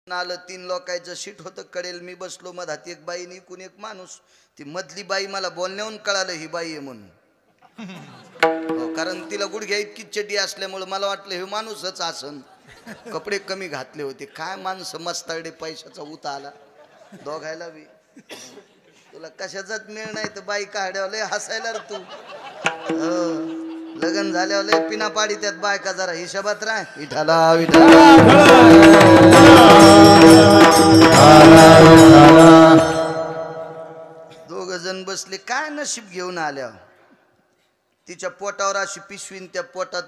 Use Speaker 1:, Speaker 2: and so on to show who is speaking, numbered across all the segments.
Speaker 1: आलं 3 लोकांचं सीट होतं कडेल, मी बसलो मधात, एक बाई आणि एकूण एक माणूस. ती मधली बाई मला बोलण्याहून कळालं ही बाई आहे म्हणून. हो, कारण तिला गुडघ्या इतकी चड्डी असल्यामुळे मला वाटलं हे माणूसच असन. कपडे कमी घातले होते, काय माणसं मस्ताडे, पैशाचा उता आला दोघायला बी. तुला कशाचाच मेळ नाही तर बाई काढ्यावर लय हसायला रे तू. लग्न झाल्यावर लय पिना पाडी त्यात बायका, जरा हिशोबात राह. विठाला विठाला दोघ जण बसले, काय नशीब घेऊन आल्या. तिच्या पोटावर अशी पिशवीन, त्या पोटात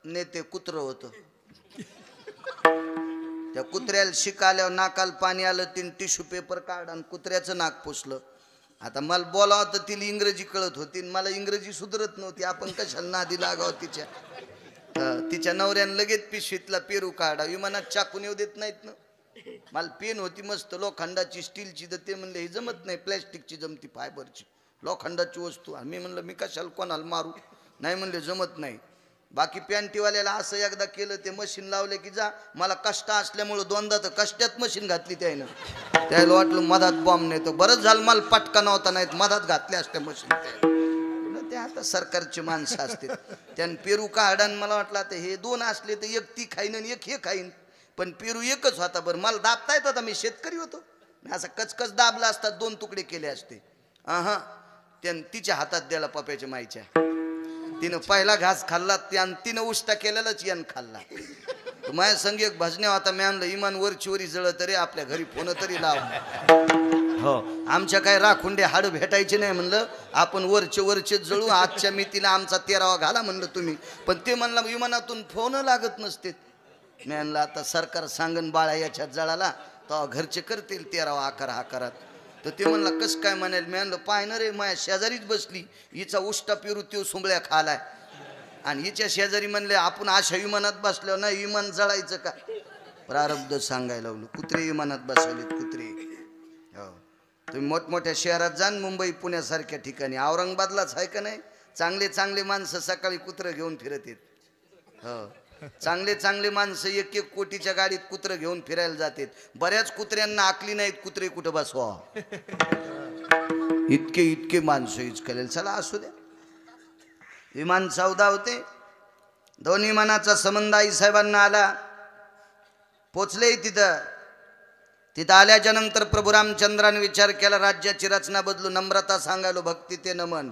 Speaker 1: नेते कुत्र होत. त्या कुत्र्याला शिकाल्यावर नाकाल पाणी आलं, तिने टिश्यू पेपर काढ आणि कुत्र्याचं नाक पुसलं. आता मला बोलावं तर तिला इंग्रजी कळत होती, मला इंग्रजी सुधरत नव्हती. आपण कशाला नादी लागावं तिच्या. तिच्या नवऱ्यानं लगेच पिशवीतला पेरू काढा, विमानात चाकून येऊ देत नाहीत ना. मला पेन होती मस्त लोखंडाची, स्टीलची, तर ते म्हणले ही जमत नाही, प्लॅस्टिकची जमती, फायबरची. लोखंडाची वस्तू. मी म्हणलं मी कशाला कोणाला मारू. नाही म्हणले जमत नाही. बाकी पॅन्टीवाल्याला असं एकदा केलं, ते मशीन लावले की जा. मला कष्ट असल्यामुळं दोनदा तर कष्टात मशीन घातली त्यानं. त्याला वाटलं मधात बॉम्ब नेतो, बरंच झालं मला पटका नव्हता, नाहीत मधात घातले असते मशीन. ते आता सरकारची माणसं असते. त्यानं पेरू काढान मला वाटलं आता हे 2 असले तर एक ती खाईन आणि एक हे खाईन, पण पेरू एकच होता. बरं मला दाबता येत होता, मी शेतकरी होतो. असं कचकच दाबला असतात, 2 तुकडे केले असते. त्यानं तिच्या हातात द्याला पप्याच्या माईच्या. तिनं पहिला घास खाल्ला, त्यानं तिनं उष्टा केलेलाच यान खाल्ला. माझ्या संग एक भजन्या होता, मी आणलं इमान वरची वरी जळ तरी आपल्या घरी फोन तरी लाव. हो, आमच्या काय राखुंडे हाड भेटायचे नाही. म्हणलं आपण वरचे जळू. आजच्या मी तिला आमचा 13वा घाला म्हणलं तुम्ही. पण ते म्हणलं विमानातून फोन लागत नसते. मी आणलं आता सरकार सांगन बाळा याच्यात जळाला तर घरचे करतील 13वा आकारात. तर ते म्हणला कसं काय म्हणाल. मी आणलं पाहिलं रे, माझ्या शेजारीच बसली, हिचा उष्टा पेरू त्यो सुंबळ्या खालाय, आणि हिच्या शेजारी म्हणले आपण अशा विमानात बसल्यावर नाही विमान जळायचं का. प्रारब्ध सांगायला लागलो. कुत्रे विमानात बसवलेत कुत्रे. हो, तुम्ही मोठमोठ्या शहरात जाण, मुंबई पुण्यासारख्या ठिकाणी, औरंगाबादलाच आहे का नाही, चांगले चांगले माणसं सकाळी कुत्रं घेऊन फिरत येत. हो, चांगले चांगले माणसं 1-1 कोटीच्या गाडीत कुत्रं घेऊन फिरायला जातात. बऱ्याच कुत्र्यांना आकली नाहीत कुत्रे कुठं बसवा. इतके माणसं इचकलेल. चला असू द्या. विमान 14 होते. 2 विमानाचा संबंध आई साहेबांना आला. पोचले तिथं आल्याच्या नंतर प्रभू रामचंद्राने विचार केला, राज्याची रचना बदलू, नम्रता सांगायलो, भक्ती ते नमन.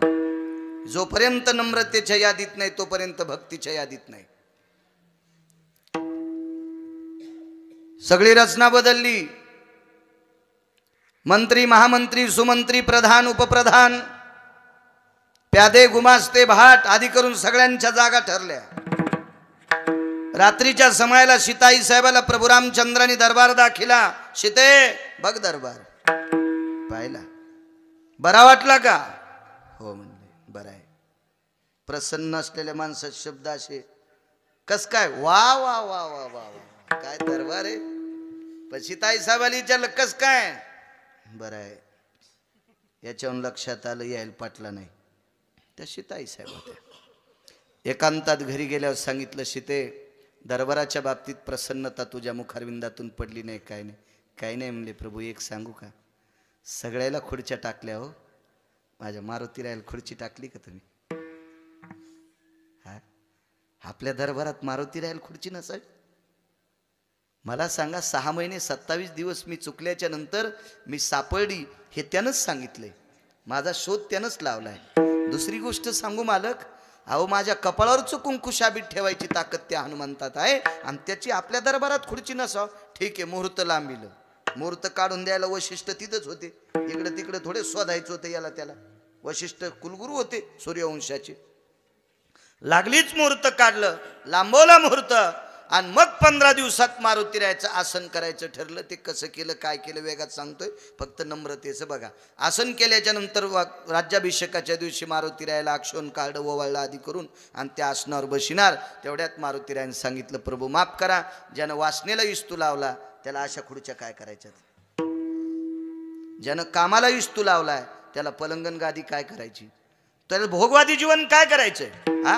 Speaker 1: जोपर्यंत नम्रतेच्या यादीत नाही तोपर्यंत भक्तीच्या यादीत नाही. सगळी रचना बदलली. मंत्री, महामंत्री, सुमंत्री, प्रधान, उपप्रधान, प्यादे, गुमास्ते, भाट आदी करून सगळ्यांच्या जागा ठरल्या. रात्रीच्या समयाला सीताई साहेबाला प्रभू रामचंद्रांनी दरबार दाखिला. सीते बघ दरबार. पाहिला, बरा वाटला का. हो म्हणले बरा आहे. प्रसन्न असलेल्या माणसाचे शब्द असे, कस काय, वा वा वा वा वा वा, काय दरबार आहे. पण सीताई साहेबाला विचारलं कस काय, बरं आहे. याच्याहून लक्षात आलं यायला पाटला नाही. त्या सीताई साहेब होत्या. एकांतात घरी गेल्यावर सांगितलं, सीते दरबाराच्या बाबतीत प्रसन्नता तुझ्या मुखारविंदातून पडली नाही. काय नाही. काय नाही म्हणले. प्रभू एक सांगू का, सगळ्याला खुर्च्या टाकल्या हो, माझ्या मारुतीरायाला खुर्ची टाकली का तुम्ही. हा, आपल्या दरबारात मारुतीरायाला खुर्ची नसावी. मला सांगा, 6 महिने 27 दिवस मी चुकल्याच्या नंतर मी सापडली हे त्यानंच सांगितलंय. माझा शोध त्यानंच लावलाय. दुसरी गोष्ट सांगू मालक, अहो माझ्या कपाळावरच कुंकू शाबीत ठेवायची ताकद त्या हनुमंतात आहे, आणि त्याची आपल्या दरबारात खुर्ची नसाव. ठीक आहे, मुहूर्त लांबिलं. मुहूर्त काढून द्यायला वशिष्ठ तिथंच होते. इकडे तिकडे थोडे शोधायचं होतं याला त्याला. वशिष्ठ कुलगुरू होते सूर्यवंशाचे. लागलीच मुहूर्त काढलं, लांबवला मुहूर्त, आणि मग 15 दिवसात मारुतीरायाचं आसन करायचं ठरलं. ते कसं केलं, काय केलं वेगात सांगतोय, फक्त नम्रतेचं बघा. आसन केल्याच्या नंतर राज्याभिषेकाच्या दिवशी मारुतीरायाला अक्षोन कार्ड ओवाळला आधी करून, आणि त्या आसनावर बशिनार. तेवढ्यात मारुतीरायाने सांगितलं, प्रभू माफ करा, ज्यानं वासनेला इस्तू लावला त्याला अशा खुर्च्या काय करायच्यात. ज्यानं कामाला इस्तू लावलाय त्याला पलंगन गादी काय करायची, त्याला भोगवादी जीवन काय करायचंय. हा,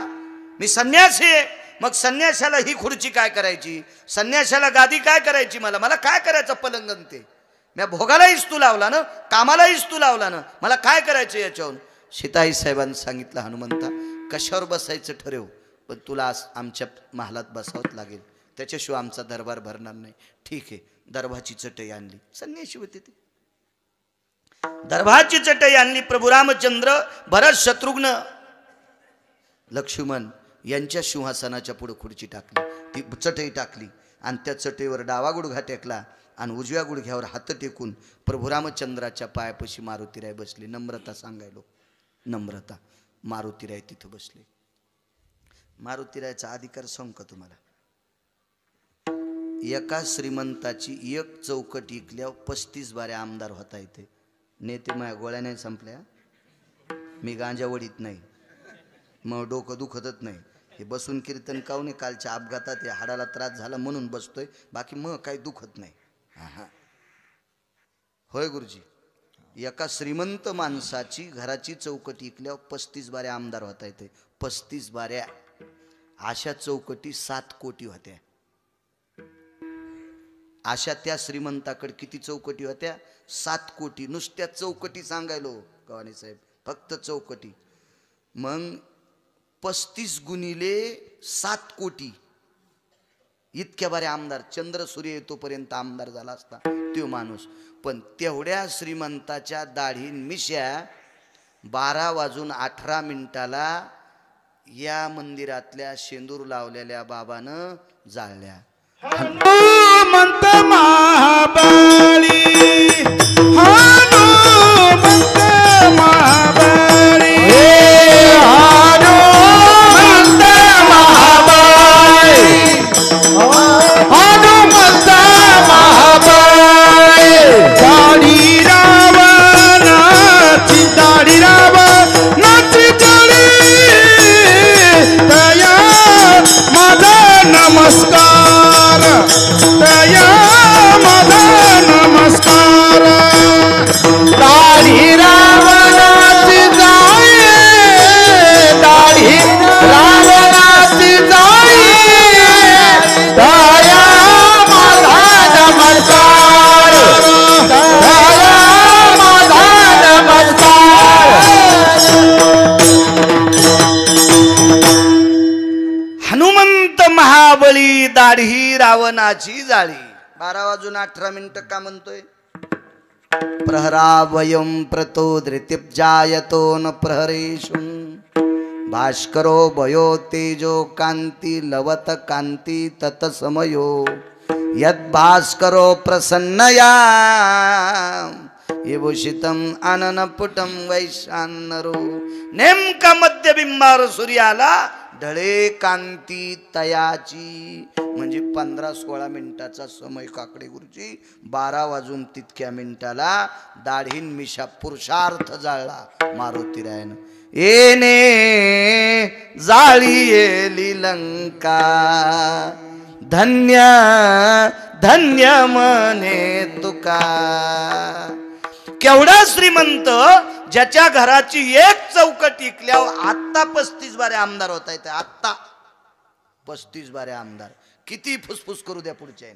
Speaker 1: मी संन्यासी आहे, मग संन्याशाला ही खुर्ची काय करायची, संन्याशाला गादी काय करायची, मला काय करायचं पलंगन ते, मी भोगालाहीच तू लावला ना, कामालाहीच तू लावला ना, मला काय करायचं याच्याहून. सीताई साहेबांनी सांगितलं, हनुमंता कशावर बसायचं ठरव, पण तुला आमच्या महालात बसावंच लागेल, त्याच्याशिवाय आमचा दरबार भरणार नाही. ठीक आहे, दरबारची चटई आणली, संन्याशी होते ते, दरबारची चटई आणली. प्रभू रामचंद्र, भरत, शत्रुघ्न, लक्ष्मण यांच्या सिंहासनाच्या पुढे खुर्ची टाकली, ती चटई टाकली आणि त्या चटईवर डावा गुडघा टेकला आणि उजव्या गुडघ्यावर हात टेकून प्रभू रामचंद्राच्या पायापाशी मारुतीराय बसले. नम्रता सांगायलो, नम्रता. मारुतीराय तिथं बसले. मारुतीरायचा अधिकार सांग का तुम्हाला, एका श्रीमंताची एक चौकट इकल्यावर 35 बारे आमदार होता येते. नेते माझ्या गोळ्या नाही संपल्या, मी गांजा वडीत नाही, मग डोकं दुखतच नाही, हे बसून कीर्तन कावणे कालच्या अपघातात या हाडाला त्रास झाला म्हणून बसतोय, बाकी मग काही दुखत नाही. हा होय गुरुजी, एका श्रीमंत माणसाची घराची चौकटी इकल्यावर 35 बारे आमदार होता येते. 35 बाऱ्या अशा चौकटी 7 कोटी होत्या. अशा त्या श्रीमंताकडे किती चौकटी होत्या, 7 कोटी. नुसत्या चौकटी सांगायलो गवानी साहेब, फक्त चौकटी. मग 35 गुणिले 7 कोटी इतक्या बारे आमदार. चंद्र सूर्य येतोपर्यंत आमदार झाला असता तो माणूस. पण तेवढ्या श्रीमंताच्या दाढीन मिश्या 12:18 या मंदिरातल्या शेंदूर लावलेल्या बाबानं जाळल्या.
Speaker 2: हनुमंत महाबळी, हनुमंत महाबळी, हनुमंत महाबळी, हनुमंत महाबळी. दाढी रावणाची, दाढी रावणाची जळी, दया माझा नमस्कार, दया माझा नमस्कार. दाढी रावणाची जाई, दाढी रावणाची जाई, दया माझा नमस्कार, दया माझा नमस्कार.
Speaker 1: हनुमंत महाबळी, दाढी रावणाची जाळी. 12:18 का म्हणतोय, प्रहरावयं प्रतो धृतिब्जायतो न प्रहरेषु भास्करो भयो तेजो कांती लवत कांती तत्समयो यद्भास्करो प्रसन्नया विभूषितं आननपुटं वैशानरो. नेमका मध्यबिंबावर सूर्याला ढळे कांती तयाची, म्हणजे 15-16 मिनिटाचा समय काकडे गुरुजी. 12:00 दाढीन मिशा पुरुषार्थ जाळला मारुतीरायन. येणे जाळी येली लंका, धन्य धन्य मने तुका. केवढा श्रीमंत, ज्याच्या घराची एक चौकट इकल्यावर आत्ता 35 बारे आमदार होता येते. आत्ता 35 बारे आमदार. किती फुसफुस करू द्या पुढच्या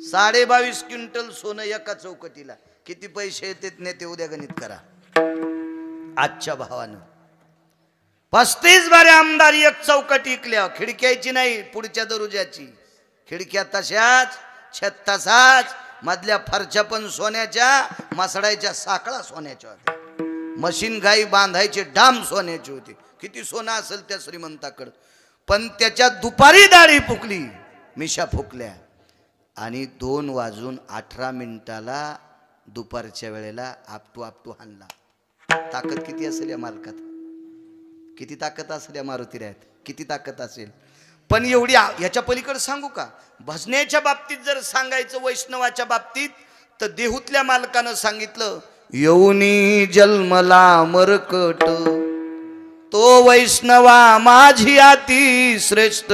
Speaker 1: 22.5 क्विंटल सोनं एका चौकटीला. किती पैसे येतात नेते उद्या गणित करा आजच्या भावानं. 35 बारे आमदार एक चौकट इकल्यावर. खिडक्याची नाही, पुढच्या दरुजाची. खिडक्या तशाच, छत तसाच, मधल्या फरच्या पण सोन्याच्या, मसडायच्या साखळा सोन्याच्या होत्या, मशीन गाई बांधायचे डाम सोन्याचे होते. किती सोनं असेल त्या श्रीमंताकडं. पण त्याच्या दुपारी दाढी फुकली, मिशा फुकल्या आणि 2:18 दुपारच्या वेळेला आपटू हाणला. ताकद किती असेल या मालकात, किती ताकद असेल या मारुतीरायात, किती ताकद असेल. पण एवढी ह्याच्या पलीकडे सांगू का, भजनेच्या बाबतीत जर सांगायचं, वैष्णवाच्या बाबतीत, तर देहूतल्या मालकानं सांगितलं, येऊनी जन्मला मरकट तो वैष्णवा माझी अति श्रेष्ठ,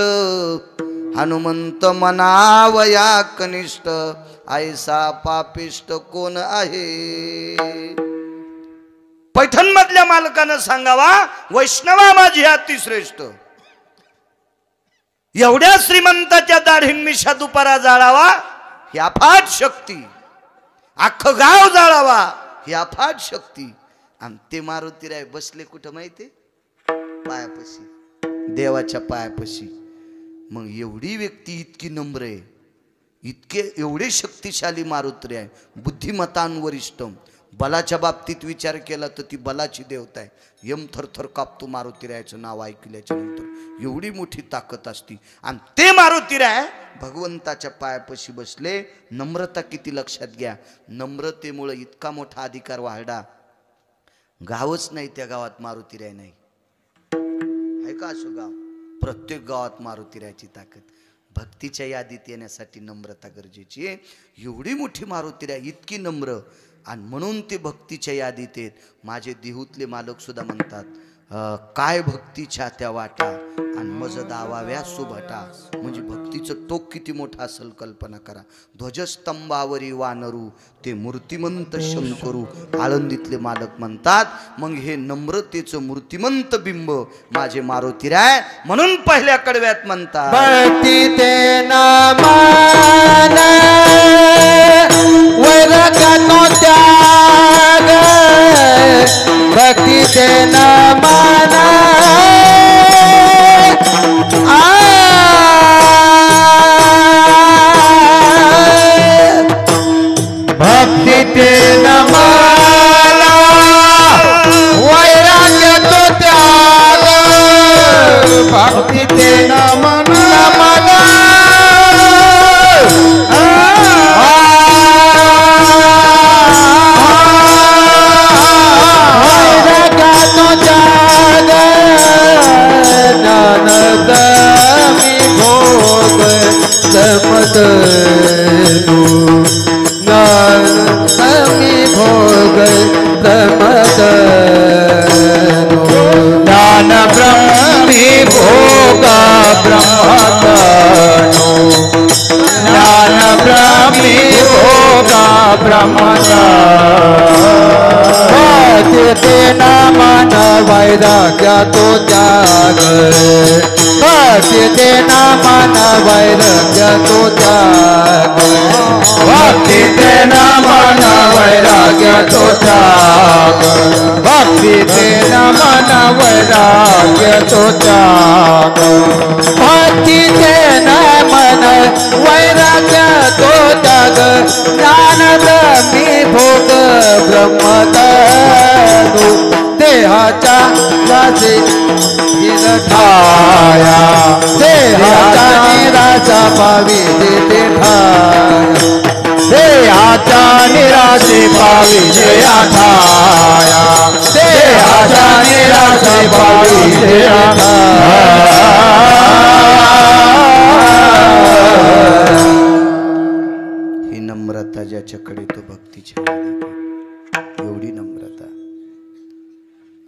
Speaker 1: हनुमंत मनावया कनिष्ठ, ऐसा पापिष्ट कोण आहे. पैठण मधल्या मालकानं सांगावा, वैष्णवा माझी अति श्रेष्ठ. एवढ्या श्रीमंताच्या दाढीन मिशा दुपारा जाळावा ही अफाट शक्ती, अख्खं गाव जाळावा ही अफाट शक्ती. आणि ते मारुतीराय बसले कुठं माहिती? पायापाशी, देवाच्या पायापाशी. मग एवढी व्यक्ती इतकी नम्र आहे, एवढे शक्तिशाली मारुतीराय, बुद्धिमतांवरिष्ठ. बलाच्या बाबतीत विचार केला तर ती बलाची देवता आहे. यम थरथर कापतो मारुतीरायाचं नाव ऐकल्याच्या नंतर. एवढी मोठी ताकद असती. आणि ते मारुतीराय भगवंताच्या पायापाशी बसले. नम्रता किती लक्षात घ्या. नम्रतेमुळे इतका मोठा अधिकार वाढला, गावच नाही त्या गावात मारुतीराय नाही. आहे का असो गाव? प्रत्येक गावात मारुतीरायाची ताकद. भक्तीच्या यादीत येण्यासाठी नम्रता गरजेची आहे. एवढी मोठी मारुतीराय इतकी नम्र, आणि म्हणून ते भक्तीच्या यादीत आहेत. माझे देहूतले मालक सुद्धा म्हणतात, काय भक्तीच्या त्या वाटा आणि मज दावाव्या सुभटा. म्हणजे भक्तीचं टोक किती मोठं असेल कल्पना करा. ध्वजस्तंभावरी वानरू ते मूर्तिमंत शंकरू. आळंदीतले मालक म्हणतात, मग हे नम्रतेचं मूर्तिमंत बिंब माझे मारुतीराय. म्हणून पहिल्या कडव्यात म्हणतात,
Speaker 2: भक्ती ते नामान वैराग्यानो त्याग, भक्ती ते नामान भक्ती ते नमाला वैराग्य तो त्याग, भक्ती ते नमना वैराग्य तो त्याग, ज्ञानद मी भोग समद मी भोग समद ज्ञान ब्रह्मी भोग ब्रह्मतनो, ज्ञान ब्रह्मी भोग ब्रह्मतनो. ते नामन वैराग्य तो त्याग, ते नामन वैराग्य तो त्याग, भक्ती ते नामन वैराग्य तो त्याग, भक्ती ते नामन वैराग्य तो त्याग, भक्ती ते नामन वैराग्य तो त्याग, ज्ञानद मी भोग ब्रह्मतनु. देहाच्या राजे ठाया, देहाच्या निराशा पावी देते ठाया, देहाच्या निराशे पावी जया ठाया, देहाच्या निराशे पावी जया ठाया.
Speaker 1: ही नम्रता ज्याच्याकडे तो भक्तीच्या एवढी नम्रता.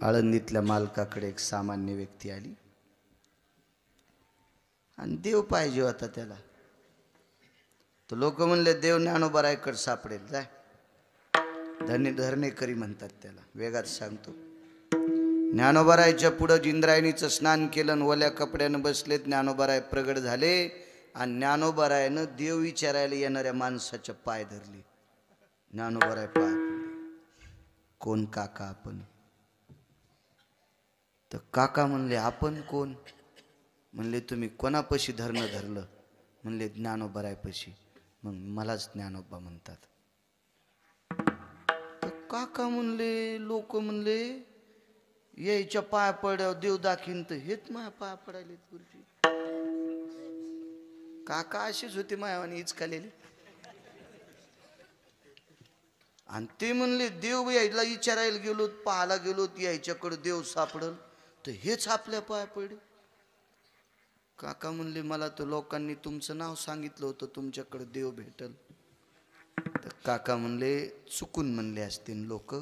Speaker 1: आळंदीतल्या मालकाकडे एक सामान्य व्यक्ती आली आणि देव पाहिजे होता त्याला. तर लोक म्हणले, देव ज्ञानोबारायकडे सापडेल, जाय. धरणेकरी म्हणतात त्याला, वेगात सांगतो. ज्ञानोबारायच्या पुढं इंद्रायणीचं स्नान केलं आणि ओल्या कपड्यानं बसलेत. ज्ञानोबाराय प्रगट झाले आणि ज्ञानोबारायनं देव विचारायला येणाऱ्या माणसाचे पाय धरले. ज्ञानोबाराय पाय पडले. कोण काका आपण? तर काका म्हणले, आपण कोण? म्हणले, तुम्ही कोणापाशी धरणं धरलं? म्हणले, ज्ञानोबारायपाशी. मग मलाच ज्ञानोबा म्हणतात. तर काका म्हणले, लोक म्हणले, यायच्या पाया पड्यावर देव दाखीन तर हेच माया पाया पडायले गुरुजी. काका अशीच होती मायावानी इचकालेली. आणि ते म्हणले, देव यायला विचारायला गेलो, पाहायला गेलो, यायच्याकडे देव सापडल तर हेच आपल्या पाया पडे. काका म्हणले, मला तर लोकांनी तुमचं नाव सांगितलं होतं, तुमच्याकडे देव भेटल. तर काका म्हणले, चुकून म्हणले असतील लोक,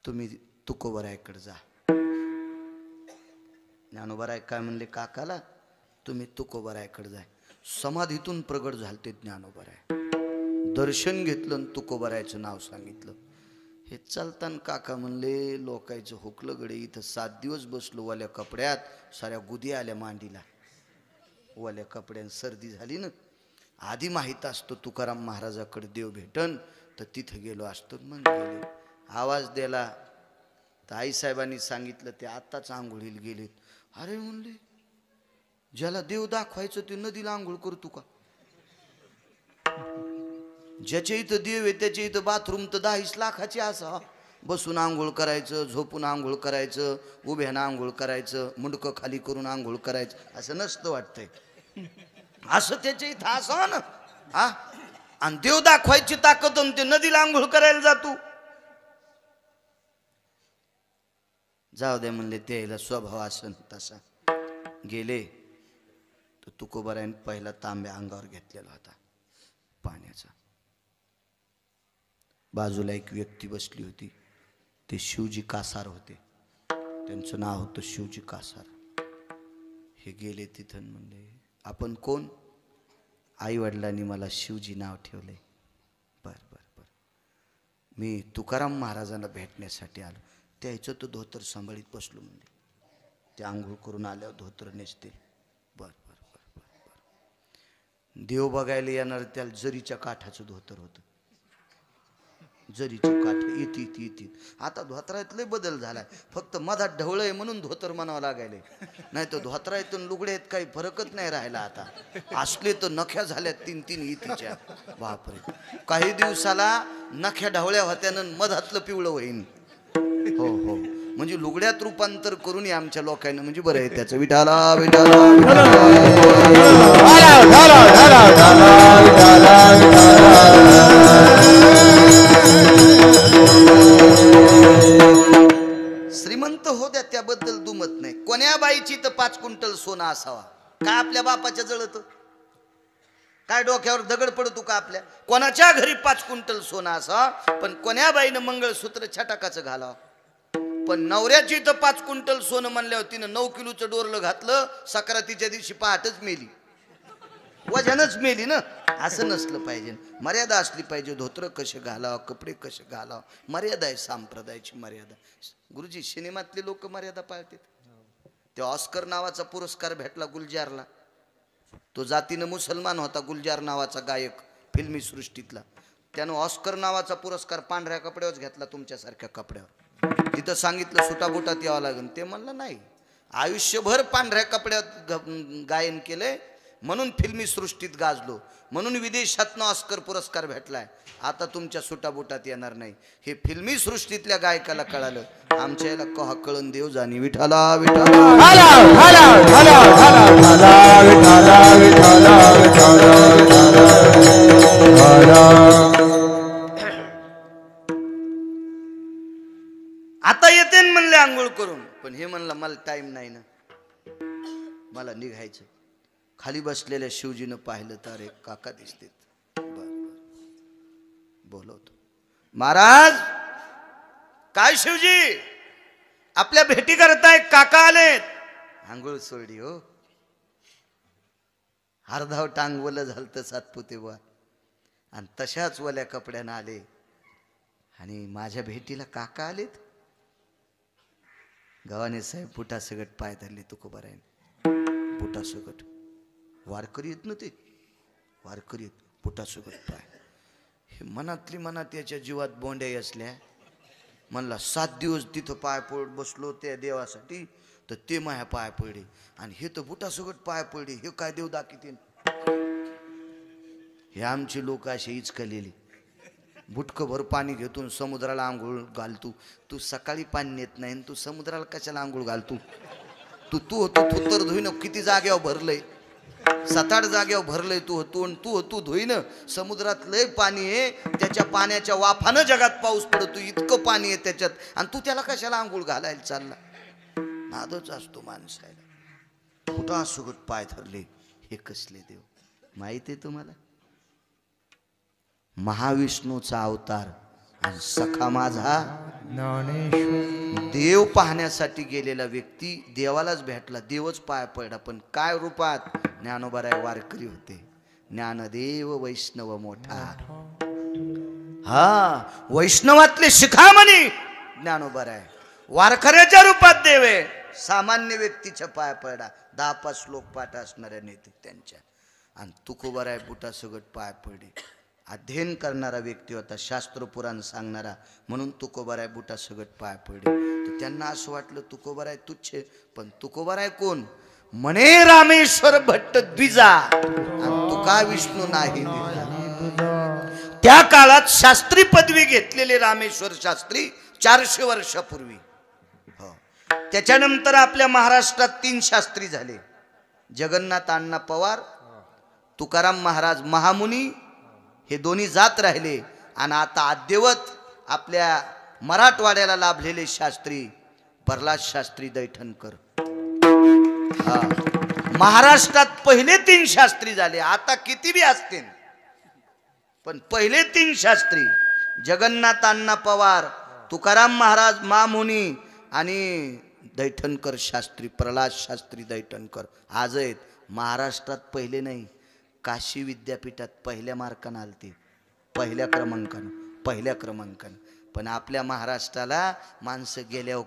Speaker 1: तुम्ही तुकोबरायकडे जा. ज्ञानोबाराय काय म्हणले काकाला, तुम्ही तुकोबरायकडे जा. समाधीतून प्रगट झालते ज्ञानोबाराय. दर्शन घेतलं आणि तुकोबरायचं नाव सांगितलं. हे चालताना काका म्हणले लोकायचं हुकलं गडे इथं 7 दिवस बसलो वाल्या कपड्यात, साऱ्या गुदी आल्या मांडीला, वाल्या कपड्यात सर्दी झाली ना. आधी माहीत असतो तुकाराम महाराजाकडे देव भेटन तर तिथं गेलो असतो. मग गेले, आवाज दिला तर आईसाहेबांनी सांगितलं ते आत्ताच आंघोळीला गेलेत. अरे म्हणले ज्याला देव दाखवायचं ते नदीला आंघोळ करतो का? ज्याच्या इथं देव आहे त्याच्या इथं बाथरूम तर 10 लाखाची असा. बसून आंघोळ करायचं, झोपून आंघोळ करायचं, उभ्यानं आंघोळ करायचं, मुंडकं खाली करून आंघोळ करायचं, असं नसतं वाटतंय. असं त्याच्या इथं असं ना. हा, आणि देव दाखवायची ताकद ते नदीला आंघोळ करायला जातो. जाऊ दे म्हणले, त्याला स्वभाव असन तसा. गेले तर तुकोबारायन पहिला तांब्या अंगावर घेतलेला होता पाण्याचा. बाजूला एक व्यक्ती बसली होती, ते शिवजी कासार होते, त्यांचं नाव होतं शिवजी कासार. हे गेले तिथं म्हणले आपण कोण? आई वडिलांनी मला शिवजी नाव ठेवले. बर बर बर, मी तुकाराम महाराजांना भेटण्यासाठी आलो. त्याचं तो धोतर सांभाळीत बसलो म्हणले. ते आंघोळ करून आल्यावर धोतर नेसतील. बर बर बर बर बर. देव बघायला येणार त्याला जरीच्या काठाचं धोतर होतं. जरीचे काठ येतील. आता धोतरात लय बदल झालाय, फक्त मधात ढवळ आहे म्हणून धोतर म्हणावं लागायले, नाही तर धोतरातून लुगड्यात काही फरकच नाही राहिला. आता असले तर नख्या झाल्या 3-3 इतीच्या. बापरे, काही दिवसाला नख्या ढवळ्या होत्यानं मधातलं पिवळं होईन. हो हो, म्हणजे लुगड्यात रूपांतर करून आमच्या लोकांना म्हणजे बरं आहे त्याचं. विठाला विठाला श्रीमंत हो द्या त्याबद्दल दुमत नाही. कोण्या बाईची तर 5 क्विंटल सोनं असावा काय आपल्या बापाच्या जळत? काय डोक्यावर दगड पडतो का आपल्या? कोणाच्या घरी 5 क्विंटल सोनं असा, पण कोण्या बाईनं मंगळसूत्र छटाकाचं घालावं. पण नवऱ्याची तर 5 क्विंटल सोनं म्हणल्यावर तिनं 9 किलोचं डोरलं घातलं, सक्रातीच्या दिवशी पहाटच मेली, वजनच मेली ना. असं नसलं पाहिजे, मर्यादा असली पाहिजे. धोत्र कसे घालावं, कपडे कसे घालावं, मर्यादा आहे, संप्रदायाची मर्यादा. गुरुजी, सिनेमातले लोक मर्यादा पाळतात. ते ऑस्कर नावाचा पुरस्कार भेटला गुलजारला. तो जातीनं मुसलमान होता, गुलजार नावाचा गायक फिल्मी सृष्टीतला. त्यानं ऑस्कर नावाचा पुरस्कार पांढऱ्या कपड्यावरच घेतला, तुमच्यासारख्या कपड्यावर. तिथं सांगितलं सुटाबुटात यावं लागेल. ते म्हणलं नाही, आयुष्यभर पांढऱ्या कपड्यात गायन केलंय म्हणून फिल्मी सृष्टीत गाजलो, म्हणून विदेशातनं ऑस्कर पुरस्कार भेटलाय. आता तुमच्या सुटाबुटात येणार नाही. हे फिल्मी सृष्टीतल्या गायकाला कळालं. आमच्या याला कहा कळून देव जाणी. विठाला विठाला आता येते म्हणले आंघोळ करून, पण हे म्हणलं मला टाइम नाही ना, मला निघायचं. खाली बसलेल्या शिवजीनं पाहिलं तर एक काका दिसते. बोलवतो, महाराज. काय शिवजी, आपल्या भेटी करताय? काका आलेत. आंघोळ सोडली हो, अर्धाव टांग वलं झालं तर सातपुते बुवा, आणि तशाच वल्या कपड्यानं आले आणि माझ्या भेटीला काका आलेत. गव्हाणे साहेब बुटासगट पाय धरले तुकोबारायन. बुटासगट वारकरी येत ना, ते वारकरी येत बुटासगट पाय. हे मनातली मनात याच्या जीवात बोंड्या असल्या. म्हणला 7 दिवस तिथं पाय पड बसलो त्या देवासाठी, तर ते माझ्या पाय पडले, आणि हे तर बुटासगट पाय पडले. हे काय देव दाखिते? हे आमचे लोक असे इचकलेले. बुटकभर पाणी घेतून समुद्राला आंघोळ घालतो. तू सकाळी पाणी नेत नाही, तू समुद्राला कशाला आंघोळ घालतो? तू तू होतो थुत्तर धुईन. किती जाग्यावर भरलंय, 7-8 जाग्यावर भरलंय. तू धुईन. समुद्रात लय पाणी आहे, त्याच्या पाण्याच्या वाफानं जगात पाऊस पडतो, इतकं पाणी आहे त्याच्यात, आणि तू त्याला कशाला आंघोळ घालायला चालला? नादच असतो माणसाला. कुठं सुगत पाय धरले. हे कसले देव माहिती आहे तुम्हाला? महाविष्णूचा अवतार आणि सखा माझा देव पाहण्यासाठी गेलेला व्यक्ती देवालाच भेटला. देवच पाय पडला, पण काय रूपात? ज्ञानोबाराय वारकरी होते. ज्ञानदेव वैष्णव मोठा. हा, वैष्णवातले शिखामणी ज्ञानोबराय, वारकऱ्याच्या रूपात देव आहे, सामान्य व्यक्तीच्या पाया पडा, 10-5 श्लोक पाठ असणाऱ्या नेते त्यांच्या, आणि तुकोबाराय बुटा सगट पाय पडे. अध्ययन करणारा व्यक्ती होता, शास्त्र पुराण सांगणारा, म्हणून तुकोबाराय बुटा सगट पाय पडे. तर त्यांना असं वाटलं तुकोबाराय तुच्छ, पण तुकोबाराय कोण? म्हणे रामेश्वर भट्ट द्विजा, आणि तुका विष्णू नाही. त्या काळात शास्त्री पदवी घेतलेले रामेश्वर शास्त्री 400 वर्षापूर्वी. हो, त्याच्यानंतर आपल्या महाराष्ट्रात 3 शास्त्री झाले, जगन्नाथ अण्णा पवार, तुकाराम महाराज महामुनी, हे दोन्ही जात राहिले. आणि आता अद्यवत आपल्या मराठवाड्याला लाभलेले शास्त्री प्रल्हाद शास्त्री दैठणकर. हा, महाराष्ट्रात पहिले 3 शास्त्री झाले. आता किती बी असतील, पण पहिले 3 शास्त्री जगन्नाथ अण्णा पवार, तुकाराम महाराज महामुनी आणि दैठणकर शास्त्री, प्रल्हाद शास्त्री दैठणकर आज आहेत. महाराष्ट्रात पहिले नाही, काशी विद्यापीठात पहिल्या मार्कानं आलते, पहिल्या क्रमांकानं. पण आपल्या महाराष्ट्राला माणसं गेल्यावर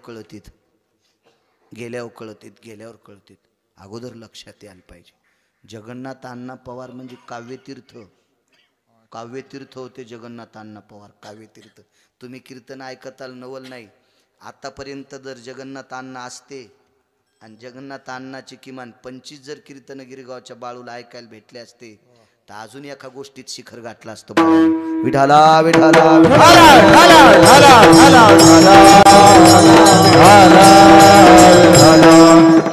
Speaker 1: कळतीत. अगोदर लक्षात यायला पाहिजे, जगन्नाथ अण्णा पवार म्हणजे काव्यतीर्थ होते. जगन्नाथ अण्णा पवार काव्यतीर्थ. तुम्ही कीर्तन ऐकताल, नवल नाही. आतापर्यंत जर जगन्नाथ अण्णा असते आणि जगन्नाथ अण्णाचे किमान 25 जर कीर्तन गिरगावच्या बाळूला ऐकायला भेटले असते, तर अजून एका गोष्टीत शिखर गाठलं असतं. विठाला विठाला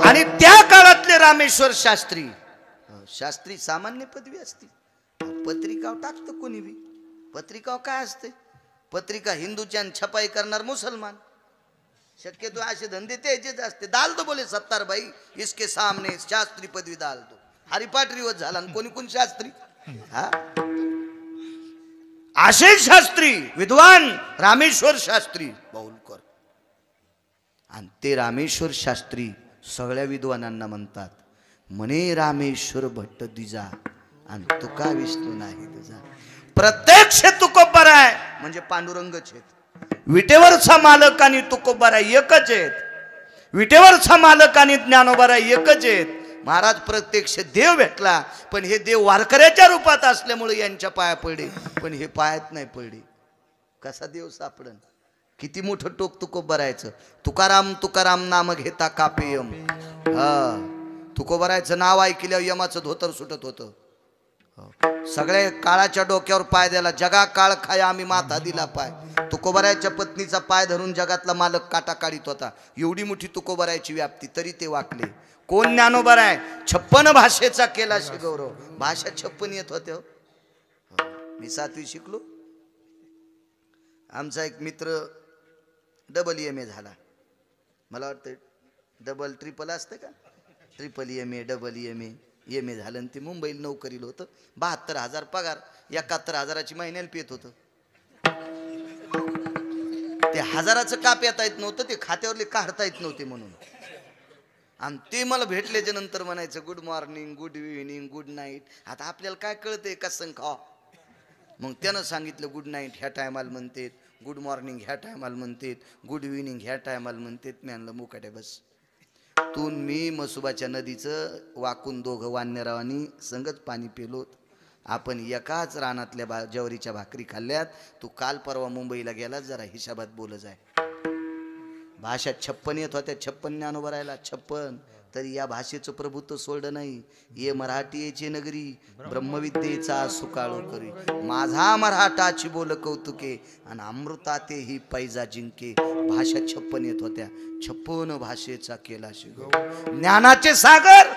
Speaker 1: आणि त्या काळातले रामेश्वर शास्त्री सामान्य पदवी असती. पत्रिका टाकतं कोणी बी. पत्रिका काय असते? पत्रिका हिंदूच्या छपाई करणार मुसलमान. शक्यतो असे धंदे त्याचेच असते. डाल दो बोले 70 भाई इसके सामने शास्त्री पदवी डाल दो. हरिपाठ रिवत झाला, कोणी शास्त्री. हा, असे शास्त्री विद्वान रामेश्वर शास्त्री बाहुलकर. आणि ते रामेश्वर शास्त्री सगळ्या विद्वानांना म्हणतात, म्हणे रामेश्वर भट्ट द्विजा, आणि तुका विष्णू नाही तुझा. प्रत्यक्ष तुकोबाराय म्हणजे पांडुरंगच आहेत. विटेवरचा मालक आणि तुकोबाराय एकच आहेत. विटेवरचा मालक आणि ज्ञानोबाराय एकच आहेत. महाराज प्रत्यक्ष देव भेटला, पण हे देव वारकऱ्याच्या रूपात असल्यामुळे यांच्या पाया पडले, पण हे पायात नाही पडले. कसा देव सापडन? किती मोठं टोक तुकोबारायचं. तुकाराम नाम घेता कापेयम. हा, तुकोबारायचं नाव ऐकल्यावर यमाचं धोतर सुटत होतं. सगळे काळाच्या डोक्यावर पाय द्याला, जगा काळ खाय आम्ही माथा दिला पाय. तुकोबारायच्या पत्नीचा पाय धरून जगातला मालक काटा काढीत होता. एवढी मोठी तुकोबारायची व्याप्ती, तरी ते वाकले. कोण? ज्ञानोबाराय. 56 भाषेचा केला गौरव. भाषा 56 येत होते. मी 7वी शिकलो. आमचा एक मित्र डबल MA झाला. मला वाटतं डबल ट्रिपल असतं का? ट्रिपल MA डबल MA झालं, आणि ते मुंबईला नोकरीला होतं. 72,000 पगार, 71,000ची महिन्याला पेत होतं. ते 1000चं का पेता येत नव्हतं, ते खात्यावरले काढता येत नव्हते म्हणून. आणि ते मला भेटल्याच्या नंतर म्हणायचं good morning, good evening, good night. आता आपल्याला काय कळतंय कसं खा. मग त्यानं सांगितलं गुड नाईट ह्या टायमाला म्हणतात, गुड मॉर्निंग ह्या टायमाला म्हणतात, गुड इव्हिनिंग ह्या टायमाला म्हणतात. मी आणलं मुकाट्या बस. तू मी मसुबाच्या नदीचं वाकून दोघं वान्यरावांनी संगत पाणी पेलोत. आपण एकाच रानातल्या ज्वारीच्या भाकरी खाल्ल्यात. तू काल परवा मुंबईला गेला, जरा हिशाबात बोल जाय. भाषा 56 येत होत्या. 56 ज्ञानोबारायला 56, तरी या भाषेचं प्रभुत्व सोडलं नाही. ये मराठीचे नगरी ब्रह्मविद्येचा सुकाळू करी. माझा मराठाची बोल कौतुके, आणि अमृता ते ही पैजा जिंके. भाषा 56 येत होत्या. 56 भाषेचा केला शिगो. ज्ञानाचे सागर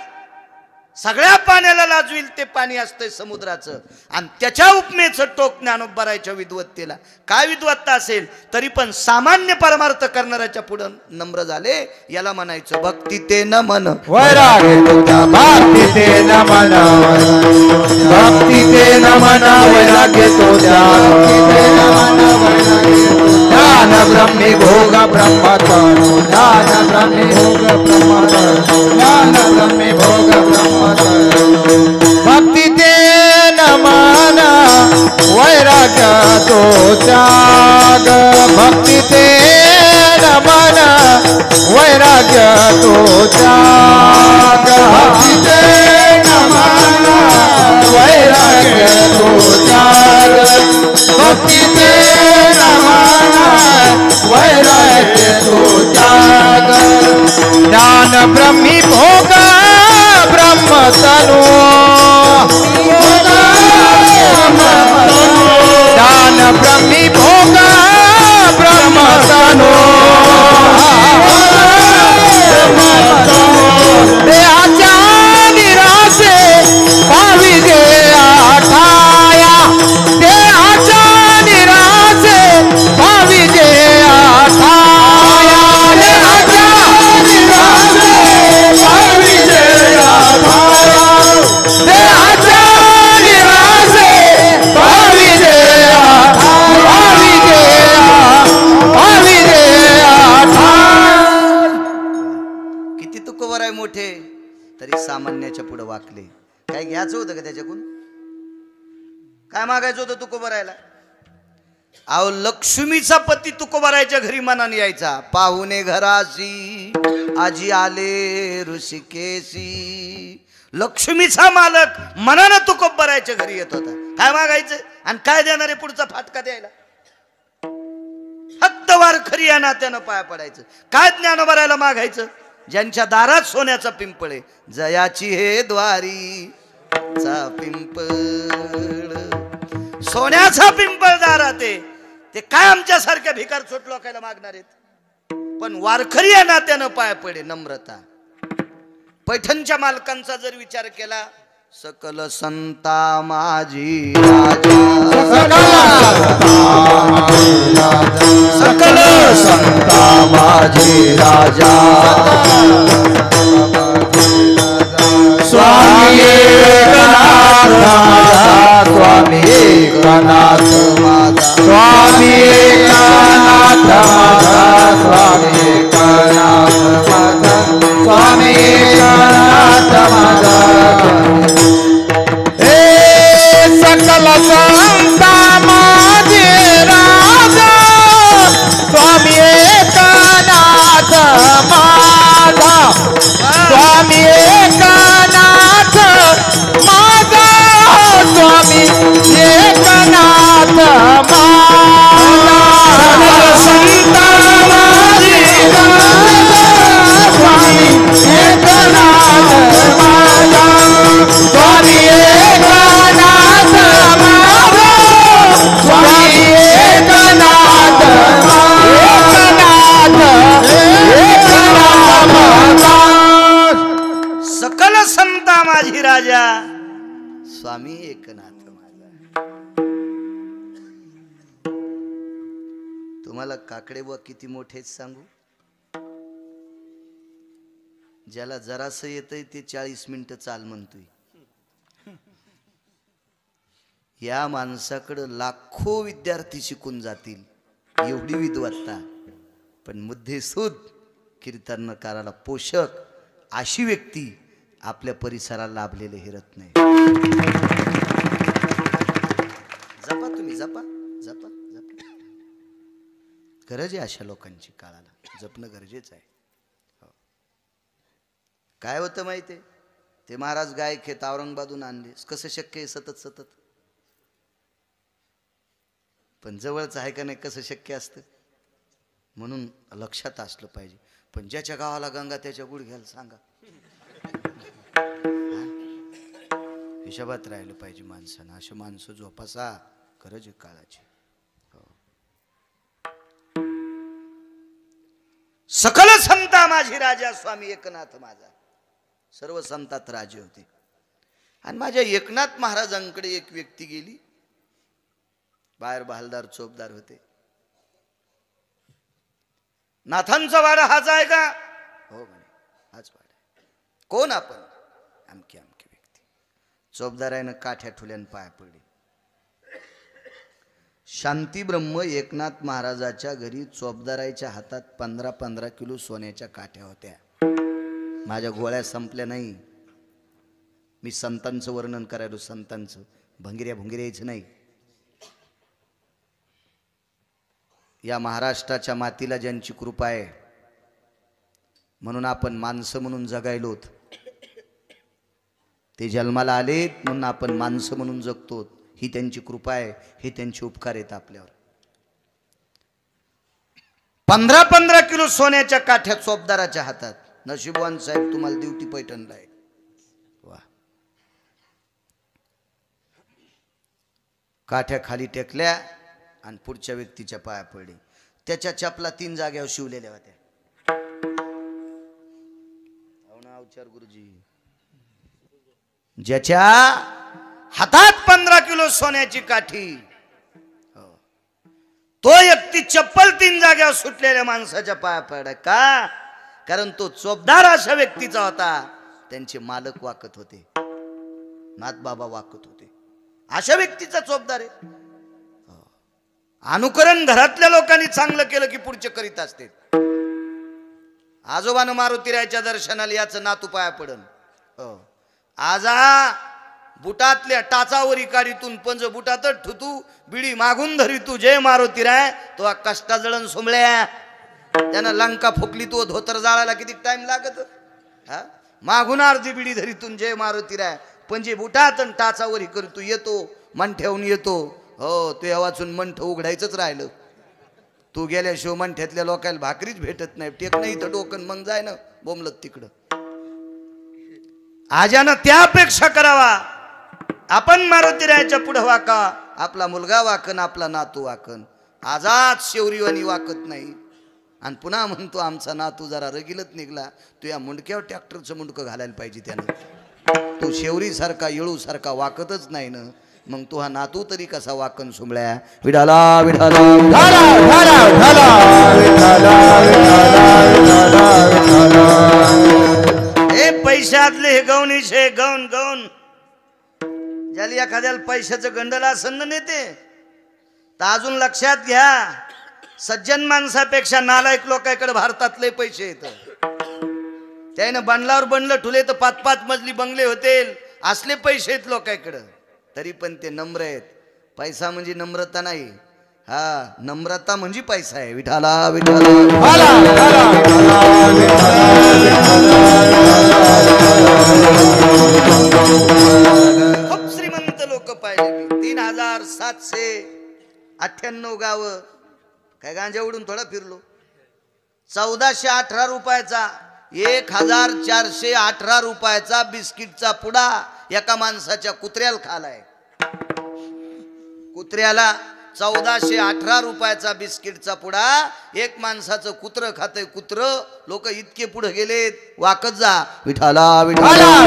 Speaker 1: सगळ्या पाण्याला लाजविल ते पाणी असतंय समुद्राचं, आणि त्याच्या उपमेचं टोक ज्ञानोबारायच्या विद्वत्तेला. काय विद्वत्ता असेल तरी पण सामान्य परमार्थ करणाऱ्याच्या पुढं नम्र झाले. याला म्हणायचं भक्ती ते न मन
Speaker 2: वैराग्य तुझा. भक्ती ते न मन, भक्ती ते न मन वैराग्य तुझा. ज्ञान ब्रह्मी भोग ब्रह्मतनु, ज्ञान ब्रह्मी भोग ब्रह्मतनु, ज्ञान ब्रह्मी भोग ब्रह्मतनु. भक्ती ते न मन वैराग्य तो त्याग भक्ती ते मन वैराग्य तो त्याग भक्ती ते मन वैराग्य तो त्याग भक्ती ते मन वैराग्य तो त्याग ज्ञान ब्रह्मी भोग ब्रह्म तनु ज्ञान ब्रह्मी भोग ब्रह्म तनु देहाच्या निराशे पावी गे आठाया देहाच्या निराशे पावी गे आठाया देहाच्या निराशे पावी गे आठाया देहाच्या निराशे पावी गे पावी गे आठाया.
Speaker 1: किती तुकोबर आहे मोठे तरी सामान्याच्या पुढे वाकले. काय घ्यायचं होतं का त्याच्याकडून? काय मागायचं होतं तुकोबरायला? अहो लक्ष्मीचा पती तुकोबरायच्या घरी मनाने यायचा. पाहुणे घराशी आजी आले ऋषिकेशी. लक्ष्मीचा मालक मनानं तुकोबरायच्या घरी येत होता. काय मागायचं आणि काय देणारे पुढचा फाटका द्यायला? फक्त वारखरी या नात्यानं पाया पडायचं. काय ज्ञानोबरायला मागायचं? ज्यांच्या दारात सोन्याचा पिंपळ आहे, जयाची हे द्वारी चा पिंपळ, सोन्याचा पिंपळ दारात आहे. ते काय आमच्यासारख्या भिकार छोट लोकांना मागणार आहेत? पण वारखरी या नात्यानं पाया पडे. नम्रता. पैठणच्या मालकांचा जर विचार केला, सकल संता माझी राजा, सकल संता माझी राजा,
Speaker 2: स्वामी एकनाथ माझा स्वामी एकनाथ माझा स्वामी एकनाथ माझा स्वामी एकनाथ माझा स्वामी एकनाथ माझा हे सकल संता माझे राजा स्वामी एकनाथ माझा स्वामी एकनाथ माझा स्वामी एकनाथ माझा संता माझे स्वामी एकनाथ माझा स्वामी एकनाथ माझा स्वामी एकनाथ
Speaker 1: सकल संता माझी राजा स्वामी एकनाथ माझा. तुम्हाला काकडे व किती मोठेच सांगू. ज्याला जरासं येतंय ते 40 मिनिटं चाल म्हणतोय. या माणसाकडे लाखो विद्यार्थी शिकून जातील एवढी विद्वत्ता, पण मुद्देसूद कीर्तनकाराला पोषक अशी व्यक्ती आपल्या परिसराला लाभलेले हिरत नाही. जपा तुम्ही, जपा जपा जपा. गरज आहे अशा लोकांची. काळाला जपणं गरजेचं आहे. काय होतं माहिती आहे? ते महाराज गायक आहेत, औरंगाबादून आणले. कसं शक्य आहे सतत सतत? पण जवळच आहे का नाही, कसं शक्य असतं? म्हणून लक्षात असलं पाहिजे. पण ज्याच्या गावाला गंगा त्याच्या गुडघ्याला सांगा. हिशोबात राहिलं पाहिजे माणसानं. अशी माणसं जोपासा, गरज आहे काळाची. सकल संता माझी राजा स्वामी एकनाथ माझा. सर्व संतात राजे होते. आणि माझ्या एकनाथ महाराजांकडे एक व्यक्ती गेली. बाहेर बहालदार चोपदार होते. नाथांचा वाडा हाच आहे का? हो म्हणे, हाच वाडा. कोण आपण? अमकी अमकी व्यक्ती. चोपदारानं काठ्या ठुल्यान पाया पडली. शांती ब्रह्म एकनाथ महाराजाच्या घरी चोपदाराच्या हातात 15-15 किलो सोन्याच्या काठ्या होत्या. माझ्या गोळ्या संपल्या नाही. मी संतांचं वर्णन करायलो. संतांचं भंगिऱ्या भुंगिऱ्याचं नाही. या महाराष्ट्राच्या मातीला ज्यांची कृपा आहे म्हणून आपण माणसं म्हणून जगायलोत, ते जन्माला आलेत म्हणून आपण माणसं म्हणून जगतो, ही त्यांची कृपा आहे, हे त्यांचे उपकार आहेत आपल्यावर. 15-15 किलो सोन्याच्या काठ्या चोपदाराच्या हातात. नशीबवान साहेब तुम्हाला ड्युटी पैठणला आहे. वा. काठ्या खाली टेकल्या आणि पुढच्या व्यक्तीच्या पाया पडली. त्याच्या चपला 3 जागेवर शिवलेल्या होत्या. अवचार गुरुजी, ज्याच्या हातात 15 किलो सोन्याची काठी, तो व्यक्ती चप्पल 3 जागेवर सुटलेल्या माणसाच्या पाया पडला. का? कारण तो चोपदार अशा व्यक्तीचा होता. त्यांचे मालक वाकत होते, नाथबाबा वाकत होते. अशा व्यक्तीचा चोपदार आहे. अनुकरण घरातल्या लोकांनी चांगलं केलं की पुढचे करीत असते. आजोबानं मारुतीरायाच्या दर्शनाला याचं नातू पाया पडन. आजा बुटातल्या टाचावरी काढीतून पंज बुटातच ठुतू, बिडी मागून धरी तू जय मारुतीराय. तो कष्टा जळण सोमळ्या, त्यानं लंका फुकली, तो धोतर जाळायला किती टाइम लागत. हा, मागून अर्धी बिडी धरीतून जय मारुतीराय, पंजे बुटात टाचावरी करी येतो, मन ठेवून येतो. हो, ते वाचून मंठ उघडायचंच राहिलं. तू गेल्याशिवाय मंठ्यातल्या लोकांना भाकरीच भेटत नाही. टेक नाही तर डोकन मग जाय ना बोंबलत तिकडं. आजानं त्यापेक्षा करावा, आपण मारुतीरायाच्या पुढे वाका, आपला मुलगा वाकन, आपला नातू वाकन. आजाद शेवरीवानी वाकत नाही. आणि पुन्हा म्हणतो आमचा नातू जरा रगीलत निघला, तू या मुंडक्यावर ट्रॅक्टरचं मुंडकं घालायला पाहिजे त्यानं. तो शेवरी सारखा येळू सारखा वाकतच नाही ना, मग तो हा नातू तरी कसा वाकन सुमळ्या. विठाला विठाला हे पैशातले हे गवनीशे गौन गौन. ज्याला एखाद्याला पैशाचं गंडल असं नेते तर अजून लक्षात घ्या, सज्जन माणसापेक्षा नालायक लोकांकडे भारतातले पैसे येत. त्यानं बंगल्यावर बनलं ठुले तर 5-5 मजली बंगले होतील, असले पैसे आहेत लोकांकडे. तरी पण ते नम्र आहेत. पैसा म्हणजे नम्रता नाही, हा, नम्रता म्हणजे पैसा आहे. विठाला विठाला खूप श्रीमंत लोक पाहिले मी. 3798 गाव. काय गांजा उडून थोडा फिरलो. 1418 रुपयाचा, 1418 रुपयाचा बिस्किटचा पुडा एका माणसाच्या कुत्र्याला खालाय. कुत्र्याला 1418 रुपयाचा बिस्किटचा पुडा एक माणसाचं कुत्र खातंय. कुत्र लोक इतके पुढे गेलेत, वाकत जा. विठाला विठाला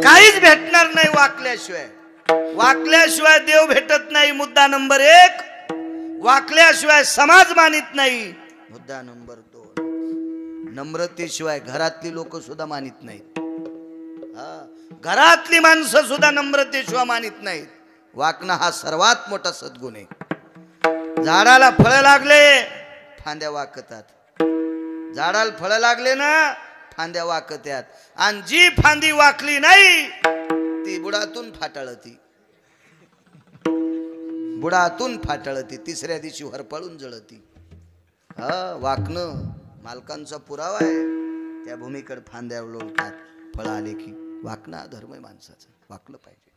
Speaker 1: काहीच भेटणार नाही वाकल्याशिवाय. वाकल्याशिवाय देव भेटत नाही. मुद्दा नंबर 1. वाकल्याशिवाय समाज मानित नाही. मुद्दा नंबर 2. नम्रतेशिवाय घरातली लोक सुद्धा मानित नाहीत. घरातली माणसं सुद्धा नम्रतेशिवाय मानित नाहीत. वाकणं हा सर्वात मोठा सद्गुण आहे. झाडाला फळं लागले, फांद्या वाकतात. झाडाला फळं लागले ना, फांद्या वाकत्यात. आणि जी फांदी वाकली नाही ती बुडातून फाटाळती. बुडातून फाटाळती, तिसऱ्या दिवशी हरपळून जळती. वाकणं मालकांचा पुरावा आहे. त्या भूमीकडे फांद्या लोळतात, फळ आले की. वाकणं हा धर्म आहे माणसाचा, वाकलं पाहिजे.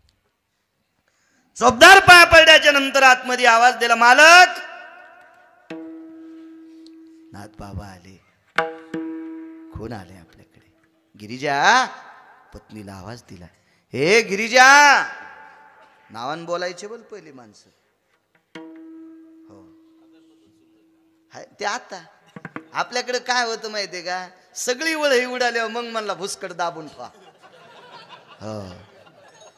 Speaker 1: चोपदार पाया पडल्याच्या नंतर आतमध्ये आवाज दिला, मालक. नाथ बाबा आले. कोण आले आपल्याकडे? गिरिजा. पत्नीला आवाज दिला, हे गिरिजा. नावान बोलायचे बोल पहिले माणसं. हो, ते आता आपल्याकडे काय होतं माहितीये का, सगळी वळही उडाल्यावर मग म्हणला भुसकट दाबून ठेवा. हो,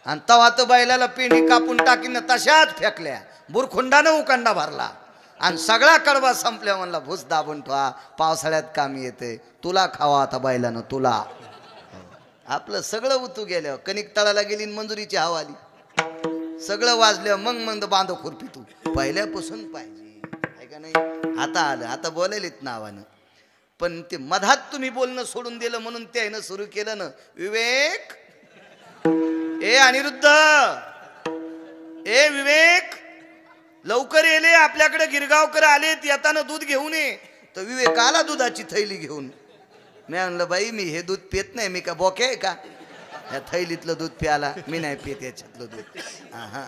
Speaker 1: आणि तवा तर बैलाला पेंडी कापून टाकीन तशाच फेकल्या. बुरखुंडानं उकांडा भरला आणि सगळा कडबा संपल्या. म्हणला भुस दाबून ठेवा, पावसाळ्यात कामी येते. तुला खावा आता बैलानं तुला. आपलं सगळं उतू गेल्यावर कणिक तळाला गेली, मंजुरीची हवा आली, सगळं वाजल्यावर मग मंद बांधव खुरपी. तू पहिल्यापासून पाहिजे आहे का नाही. आता आलं, आता बोलायलेत नावानं. पण ते मधात तुम्ही बोलणं सोडून दिलं म्हणून त्यानं सुरू केलं ना, विवेक ए अनिरुद्ध, ए विवेक, लवकर येले, आपल्याकडे गिरगावकर आलेत, येताना दूध घेऊन ये. तर विवेक आला दुधाची थैली घेऊन. मी म्हणलं बाई मी हे दूध पित नाही, मी का बोके आहे का या थैलीतलं दूध प्याला, मी नाही पित याच्यातलं दूध. हा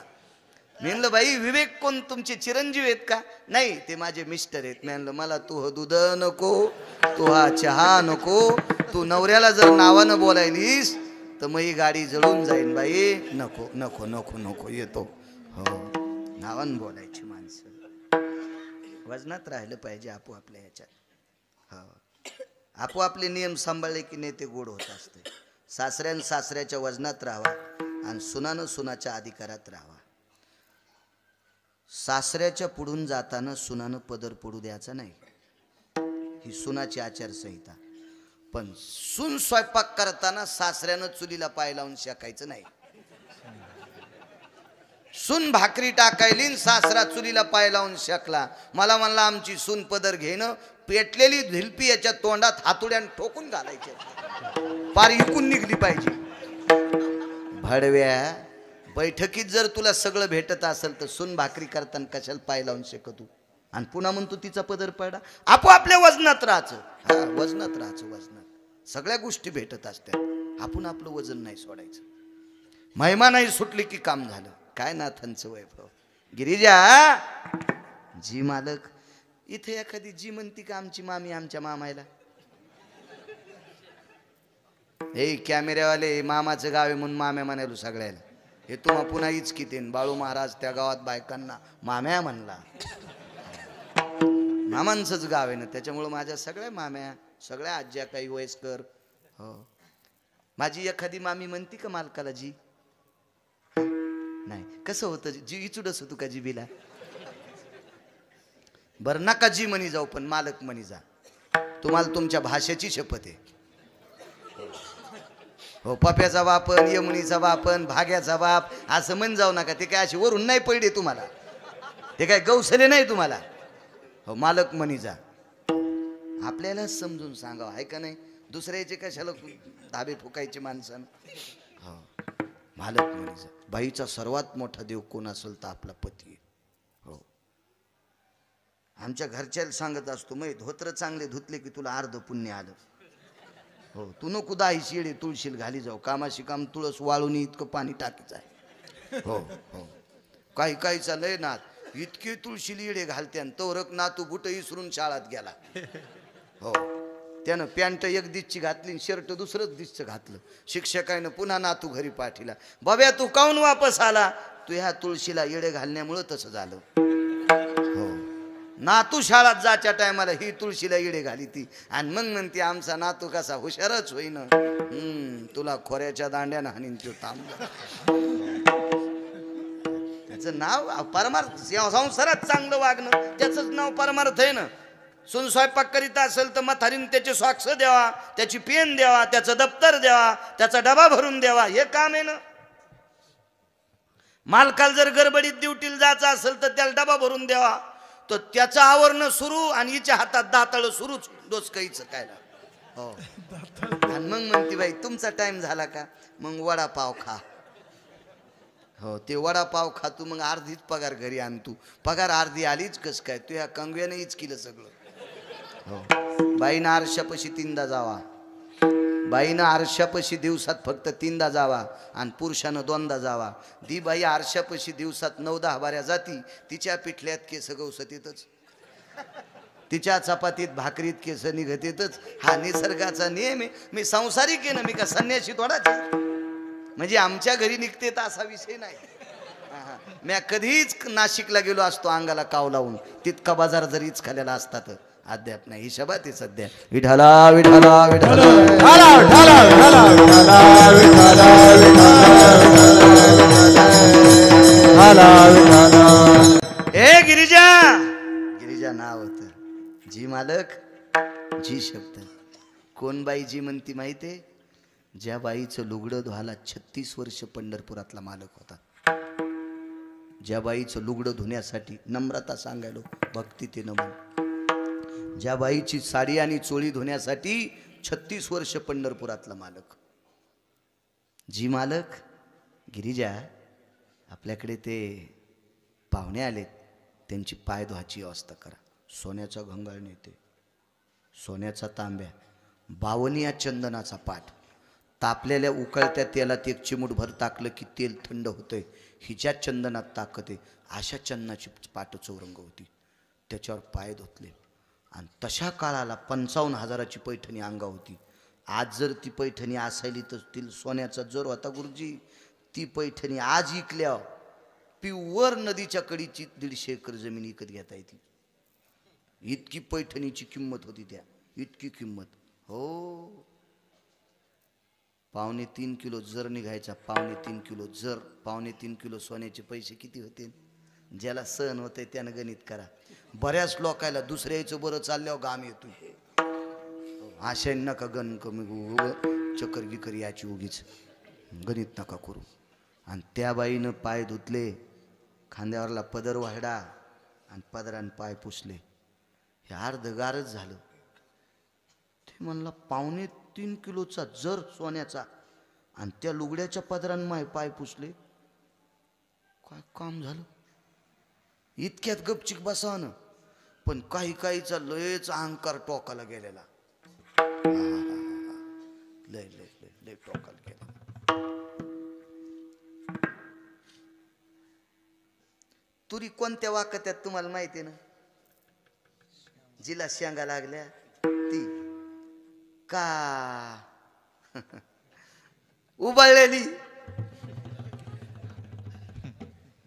Speaker 1: मी म्हणलं बाई विवेक कोण, तुमचे चिरंजीव आहेत का? नाही ते माझे मिस्टर आहेत. मी म्हणलं मला तू हा दूध नको, तू हा चहा नको, तू नवऱ्याला जर नावानं बोलायलीस तर मग ही गाडी जळून जाईन बाई, नको नको नको नको येतो. हो नावानं बोलायची माणसं, वजनात राहिलं पाहिजे आपोआपल्या ह्याच्यात. हो आपोआपले नियम सांभाळले की नेते गोड होत असते. सासऱ्यान सासऱ्याच्या वजनात राहावा आणि सुनानं सुनाच्या अधिकारात राहावा. सासऱ्याच्या पुढून जाताना सुनानं पदर पडू द्यायचा नाही, ही सुनाची आचारसंहिता. पण सून स्वयंपाक करताना सासऱ्यानं चुलीला पाय लावून शेकायचं नाही. सून भाकरी टाकायली, सासरा चुलीला पाय लावून शेकला, मला म्हणला आमची सून पदर घेणं, पेटलेली धिलपी याच्या तोंडात हातुड्यान ठोकून घालायचे, पार इकून निघली पाहिजे. भडव्या, बैठकीत जर तुला सगळं भेटत असेल तर सून भाकरी करताना कशाला पाय लावून शेकतो आणि पुन्हा म्हणतो तिचा पदर पडा. आपोआपल्या वजनात राहायचं. हा वजनात राहायचं, वजनात सगळ्या गोष्टी भेटत असतात, आपण आपलं वजन नाही सोडायचं. महिमा नाही सुटली की काम झालं. काय नाथांचं वैभव. गिरिजा जी मालक, इथे एखादी जी म्हणती का आमची मामी आमच्या मामायला, हे कॅमेऱ्यावाले मामाचं गाव आहे म्हणून माम्या म्हणायलो सगळ्याला. हे तुम्हा पुन्हा हीच किती. बाळू महाराज त्या गावात बायकांना माम्या म्हणला. मामांचंच गाव आहे ना, त्याच्यामुळं माझ्या सगळ्या माम्या, सगळ्या आज्या काही वयस्कर. हो माझी एखादी मामी म्हणती का मालकाला जी? नाही. कसं होतं जी इचुडच होतो का जीबीला? बरं नका जी म्हणी जाऊ, पण मालक म्हणी जा. तुम्हाला तुमच्या भाषेची शपथ आहे. हो पप्याचा बापन, यमुनीचा बापन, भाग्याचा बाप असं म्हण जाऊ नका. ते काय असे वरून नाही पडले तुम्हाला, ते काय गौसले नाही तुम्हाला. हो मालक म्हणी जा. आपल्याला समजून सांगावं आहे का नाही, दुसऱ्याचे कशाला धाबे फुकायचे माणसानं. हो मालक म्हणी जा. बाईचा सर्वात मोठा देव कोण असेल तर आपला पती. हो आमच्या घरच्याला सांगत असतो, मै धोत्र चांगले धुतले की तुला अर्ध पुण्य आलं. हो तू नको दाही शिळे तुळशील घाली जाऊ, कामाशी काम तुळस वाळून इतकं पाणी टाकीच आहे. हो हो काही काही चाललंय ना, इतके तुळशील इडे घालते आणि तोरक नातू बुट इसरून शाळात गेला. हो त्यानं पॅन्ट एक दिसची घातली, शर्ट दुसरंच दिसचं घातलं. शिक्षकानं पुन्हा नातू घरी पाठीला, बाब्या तू काऊन वापस आला? तू ह्या तुळशीला येडे घालण्यामुळं तसं झालं. हो नातू शाळात जायच्या टायमाला ही तुळशीला येडे घाली ती, आणि मग म्हणते आमचा नातू कसा हुशारच होईन. तुला खोऱ्याच्या दांड्यानं हाणीन तो थांबला. त्याचं नाव परमार्थ. संसारात चांगलं वागणं त्याचंच नाव परमार्थ आहे ना. सून स्वयंपाक करीत असेल तर म्हातारीने त्याचे सॉक्स द्यावा, त्याची पेन द्यावा, त्याचं दप्तर द्यावा, त्याचा डबा भरून द्यावा, हे काम आहे ना. मालकाला जर गडबडीत ड्युटीला जायचं असेल तर त्याला डबा भरून द्यावा, तर त्याचं आवरणं सुरू आणि हिच्या हातात दाताळ सुरूच डोसकाईचं काय. हो आणि मग म्हणते बाई तुमचा टाइम झाला का, मग वडापाव खा. हो ते वडापाव खा तू, मग अर्धीच पगार घरी आण. तू पगार अर्धी आलीच कस काय, तू ह्या कंगव्यानेच केलं सगळं. हो बाईनं आरशापाशी 3दा जावा. बाईनं आरशापाशी दिवसात फक्त 3दा जावा आणि पुरुषानं 2दा जावा. दी बाई आरशापाशी दिवसात 9-10 बाऱ्या जाती. तिच्या पिठल्यात केस गवसतीतच, तिच्या चपातीत भाकरीत केस निघतीतच. हा निसर्गाचा नियम आहे. मी संसारिक आहे ना, मी का संन्यासी थोडाच. म्हणजे आमच्या घरी निघते तर असा विषय नाही. मी कधीच नाशिकला गेलो असतो अंगाला काव लावून, तितका बाजार जरीच खाल्लेला असतात. अद्याप नाही. ही शबात आहे सध्या. विठाला विठाला विठाला हे गिरिजा. गिरिजा नाव होतं. जी मालक, जी शब्द. कोण बाई जी म्हणती माहितीये? ज्या बाईचं लुगडं धुवायला 36 वर्ष पंढरपुरातला मालक होता. ज्या बाईचं लुगडं धुण्यासाठी, नम्रता सांगायलो भक्ती ते नमन, ज्या बाईची साडी आणि चोळी धुण्यासाठी 36 वर्ष पंढरपुरातला मालक. जी मालक गिरिजा, आपल्याकडे ते पाहुणे आलेत, त्यांची पाय धुवायची व्यवस्था करा. सोन्याचा घंगाळ नेते, सोन्याचा तांब्या, बावनिया चंदनाचा पाट, तापलेल्या उकळत्या तेलात एक चिमूटभर टाकलं की तेल थंड होतंय. हिच्या चंदनात ताकद आहे. अशा चंदनाची पाट चौरंग होती. त्याच्यावर पाय धुतले आणि तशा काळाला 55,000ची पैठणी अंगा होती. आज जर ती पैठणी असायली तर ती सोन्याचा जर होता गुरुजी. ती पैठणी आज इकल्या प्युअर नदीच्या कडीची 150 एकर जमीन विकत घेता येते. इतकी पैठणीची किंमत होती त्या, इतकी किंमत. हो, 3.25 किलो जर निघायचा, 3.25 किलो जर, 3.25 किलो सोन्याचे पैसे किती होते? ज्याला सहन होते त्यानं गणित करा. बऱ्याच लोकायला दुसऱ्याचं बरं चालल्यावर घाम येतो. आशा नका गण कमी चक्कर गिकर याची उगीच गणित नका करू. आणि त्या बाईनं पाय धुतले, खांद्यावरला पदर वाहडा आणि पदरान पाय पुसले. हे अर्धगारच झालं. ते म्हणला 3.25 किलोचा जर सोन्याचा आणि त्या लुगड्याच्या पदरान माय पाय पुसले. काय काम झालं? इतक्यात गपचिक बसावं. पण काही काहीचा लयच अहंकार टोकाला गेलेला. लय लय लय लय टोकाला गेला. तुरी कोणत्या वाकत्यात तुम्हाला माहिती आहे ना? जिला शेंगा लागल्या ती का उबळलेली.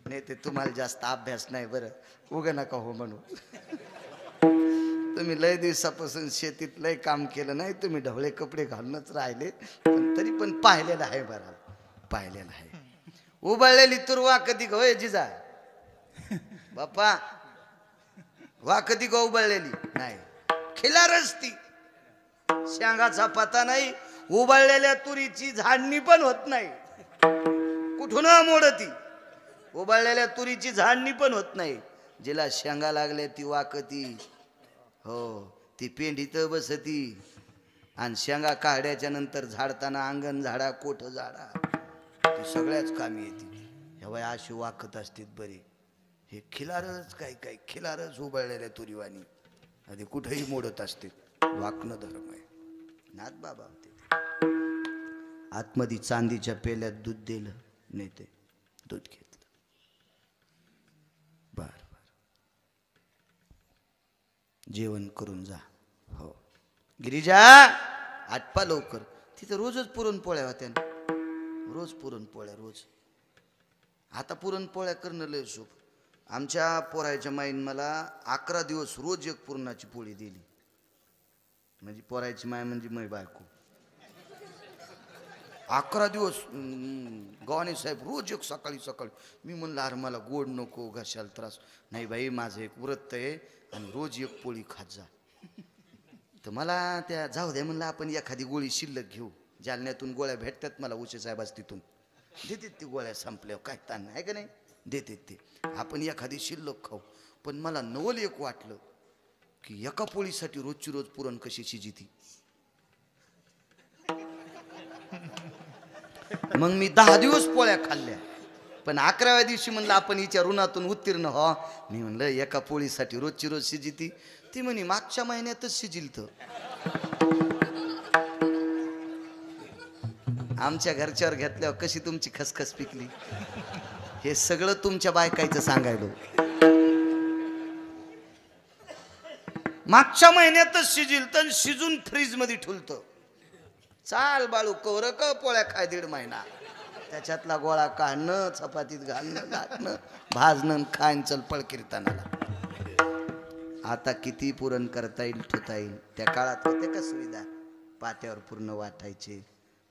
Speaker 1: नाही ते तुम्हाला जास्त अभ्यास नाही बरं, उगा नका हो म्हणू. तुम्ही लय दिवसापासून शेतीत लय काम केलं नाही, तुम्ही ढवळे कपडे घालूनच राहिले, पण तरी पण पाहिलेलं आहे बरं, पाहिलेलं आहे. उबळलेली तूर वाकती का होय जिजा बाप्पा? वाकती का उबळलेली? नाही, खिलारच ती. शेंगाचा पता नाही. उबळलेल्या तुरीची झाडणी पण होत नाही. कुठून मोडती? उबळलेल्या तुरीची झाडणी पण होत नाही. जिला शेंगा लागल्या ती वाकती. हो, ती पेंडीत बसती आणि शेंगा काढ्याच्या नंतर झाडताना अंगण झाडा, कोठ झाडा, ती सगळ्याच कामी येते. ह्या अशी वाकत असते बरी. हे खिलारच काय खिलारच उबळलेल्या तुरीवाणी आधी कुठेही मोडत असते. वाकणं धर्म आहे. नाथ बाबा होते. आतमध्ये चांदीच्या पेल्यात दूध दिलं, नाही ते दूध घेतलं. बर बर, जेवण करून जा. हो गिरिजा, आटपा लवकर. तिथं रोजच पुरणपोळ्या होत्या ना, रोज पुरणपोळ्या रोज. आता पुरणपोळ्या करणं लय सोप. आमच्या पोरायच्या माईन मला 11 दिवस रोज एक पुरणाची पोळी दिली. म्हणजे पोरायची माय म्हणजे मै बायको. 11 दिवस गवाने साहेब रोज एक सकाळी सकाळी. मी म्हणलं अरे मला गोड नको, घशाला त्रास. नाही बाई, माझं एक व्रत आहे आणि रोज एक पोळी खात जा. तर मला त्या जाऊ द्या म्हणलं, आपण एखादी गोळी शिल्लक घेऊ. जालन्यातून गोळ्या भेटतात मला उशे साहेबाच, तिथून देतात ती गोळ्या. संपल्यावर काय ताण आहे का नाही, देतात ते. आपण एखादी शिल्लक खाऊ. पण मला नवल एक वाटलं की एका पोळीसाठी रोजची रोज पुरण कशी शिजिती. मग मी 10 दिवस पोळ्या खाल्ल्या. पण 11व्या दिवशी म्हणलं आपण हिच्या ऋणातून उत्तीर्ण हो. मी म्हणलं एका पोळीसाठी रोजची रोज शिजिती. ती म्हणे मागच्या महिन्यातच शिजिल. तर आमच्या घरच्यावर घेतल्यावर कशी तुमची खसखस पिकली. हे सगळं तुमच्या बायकायचं सांगायलो. मागच्या महिन्यातच शिजिल तर शिजून फ्रीज मध्ये ठुलतं. चाल बाळू कवर का पोळ्या खाय 1.5 महिना. त्याच्यातला गोळा काढणं, चपातीत घालणं, लाटणं, भाजणं, खायन चल पळकीर्तनाला. आता किती पुरण करता येईल, ठेवता येईल. त्या काळात होते का सुविधा? पाट्यावर पूर्ण वाटायचे.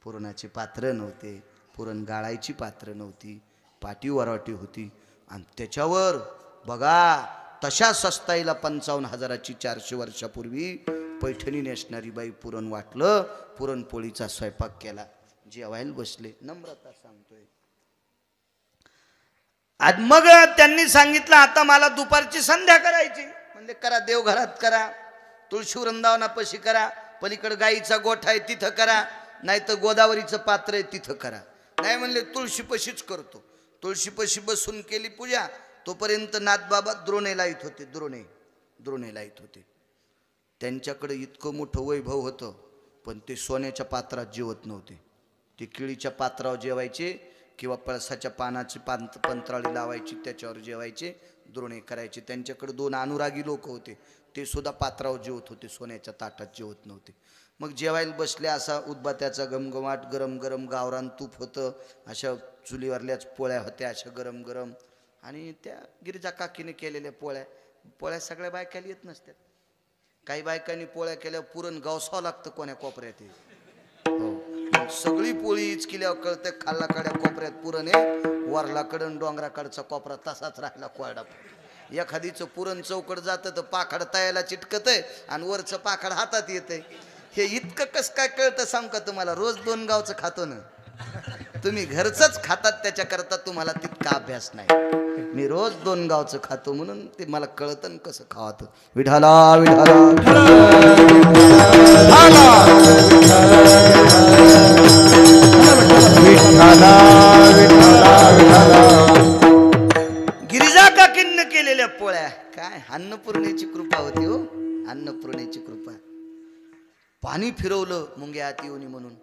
Speaker 1: पुरणाचे पात्र नव्हते, पुरण गाळायची पात्र नव्हती, पाटी वराटी होती. आणि त्याच्यावर बघा तशा सस्ताईला 55,000ची 400 वर्षापूर्वी पैठणी नेसणारी बाई पुरण वाटलं, पुरणपोळीचा स्वयंपाक केला, जेवायला बसले. नम्रता सांगतोय. आज मग त्यांनी सांगितलं आता मला दुपारची संध्या करायची. म्हणजे करा, देवघरात करा, तुळशी वृंदावनापाशी करा, पलीकडे गाईचा गोठा आहे तिथं करा, नाही तर गोदावरीचं पात्र आहे तिथं करा. नाही म्हणले तुळशीपाशीच करतो. तुळशीपाशी बसून केली पूजा. तोपर्यंत नाथबाबा द्रोणे लाईत होते. द्रोणे लाईत होते. त्यांच्याकडे इतकं मोठं वैभव होतं, पण ते सोन्याच्या पात्रात जेवत नव्हते. ते केळीच्या पात्रावर जेवायचे किंवा पळसाच्या पानाची पंत्राळी लावायची, त्याच्यावर जेवायचे, द्रोणे करायचे. त्यांच्याकडे 2 अनुरागी लोक होते, ते सुद्धा पात्रावर जेवत होते, सोन्याच्या ताटात जेवत नव्हते. मग जेवायला बसले, असा उदबात्याचा घमघमाट, गरम गरम गावरान तूप होतं, अशा चुलीवरल्याच पोळ्या होत्या, अशा गरम गरम. आणि त्या गिरिजा काकीने केलेल्या पोळ्या सगळ्या बायकाला येत नसतात. काही बायकांनी पोळ्या केल्यावर पुरण गावसावं लागतं कोण्या कोपऱ्यात. हो, सगळी पोळीच केल्यावर कळतं खाल्लाकड्या कोपऱ्यात पुरण आहे, वरलाकडं डोंगराकडचा कोपरा तसाच राहिला कोरडा. एखादीचं पुरण चौकड जातं तर पाखड तयाला चिटकतंय आणि वरचं पाखड हातात येतंय. हे इतकं कस काय कळतं सांग का तुम्हाला? रोज 2 गावचं खातो ना तुम्ही, घरचंच खातात, त्याच्याकरता तुम्हाला तितका अभ्यास नाही. मी रोज 2 गावचं खातो म्हणून ते मला कळतं कसं खावतं. विठाला विठाला गिरिजा काकींनी केलेल्या पोळ्या काय अन्नपूर्णेची कृपा होती हो, अन्नपूर्णेची कृपा. पाणी फिरवलं मुंग्या आत येऊनी म्हणून.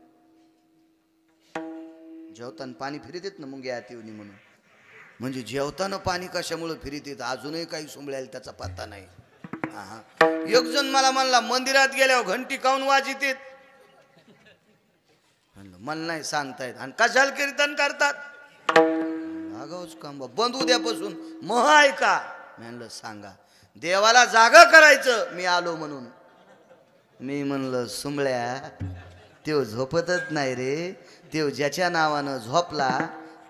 Speaker 1: जेवताना पाणी फिरत येत ना मुंग्या आत येऊनी म्हणून. म्हणजे जेवताना पाणी कशामुळे फिरत येत अजूनही काही सुंबळ्याला त्याचा पत्ता नाही. एक जण मला म्हणला मंदिरात गेल्यावर घंटी काऊन वाजित येत. म्हणलं मला नाही सांगतायत. आणि कशाला कीर्तन करतात? आगाऊच काम बंद उद्यापासून मह ऐका. म्हणलं सांगा. देवाला जागा करायचं मी आलो म्हणून. मी म्हणलं सुंबळ्या त्यो झोपतच नाही रे. त्यो ज्याच्या नावानं झोपला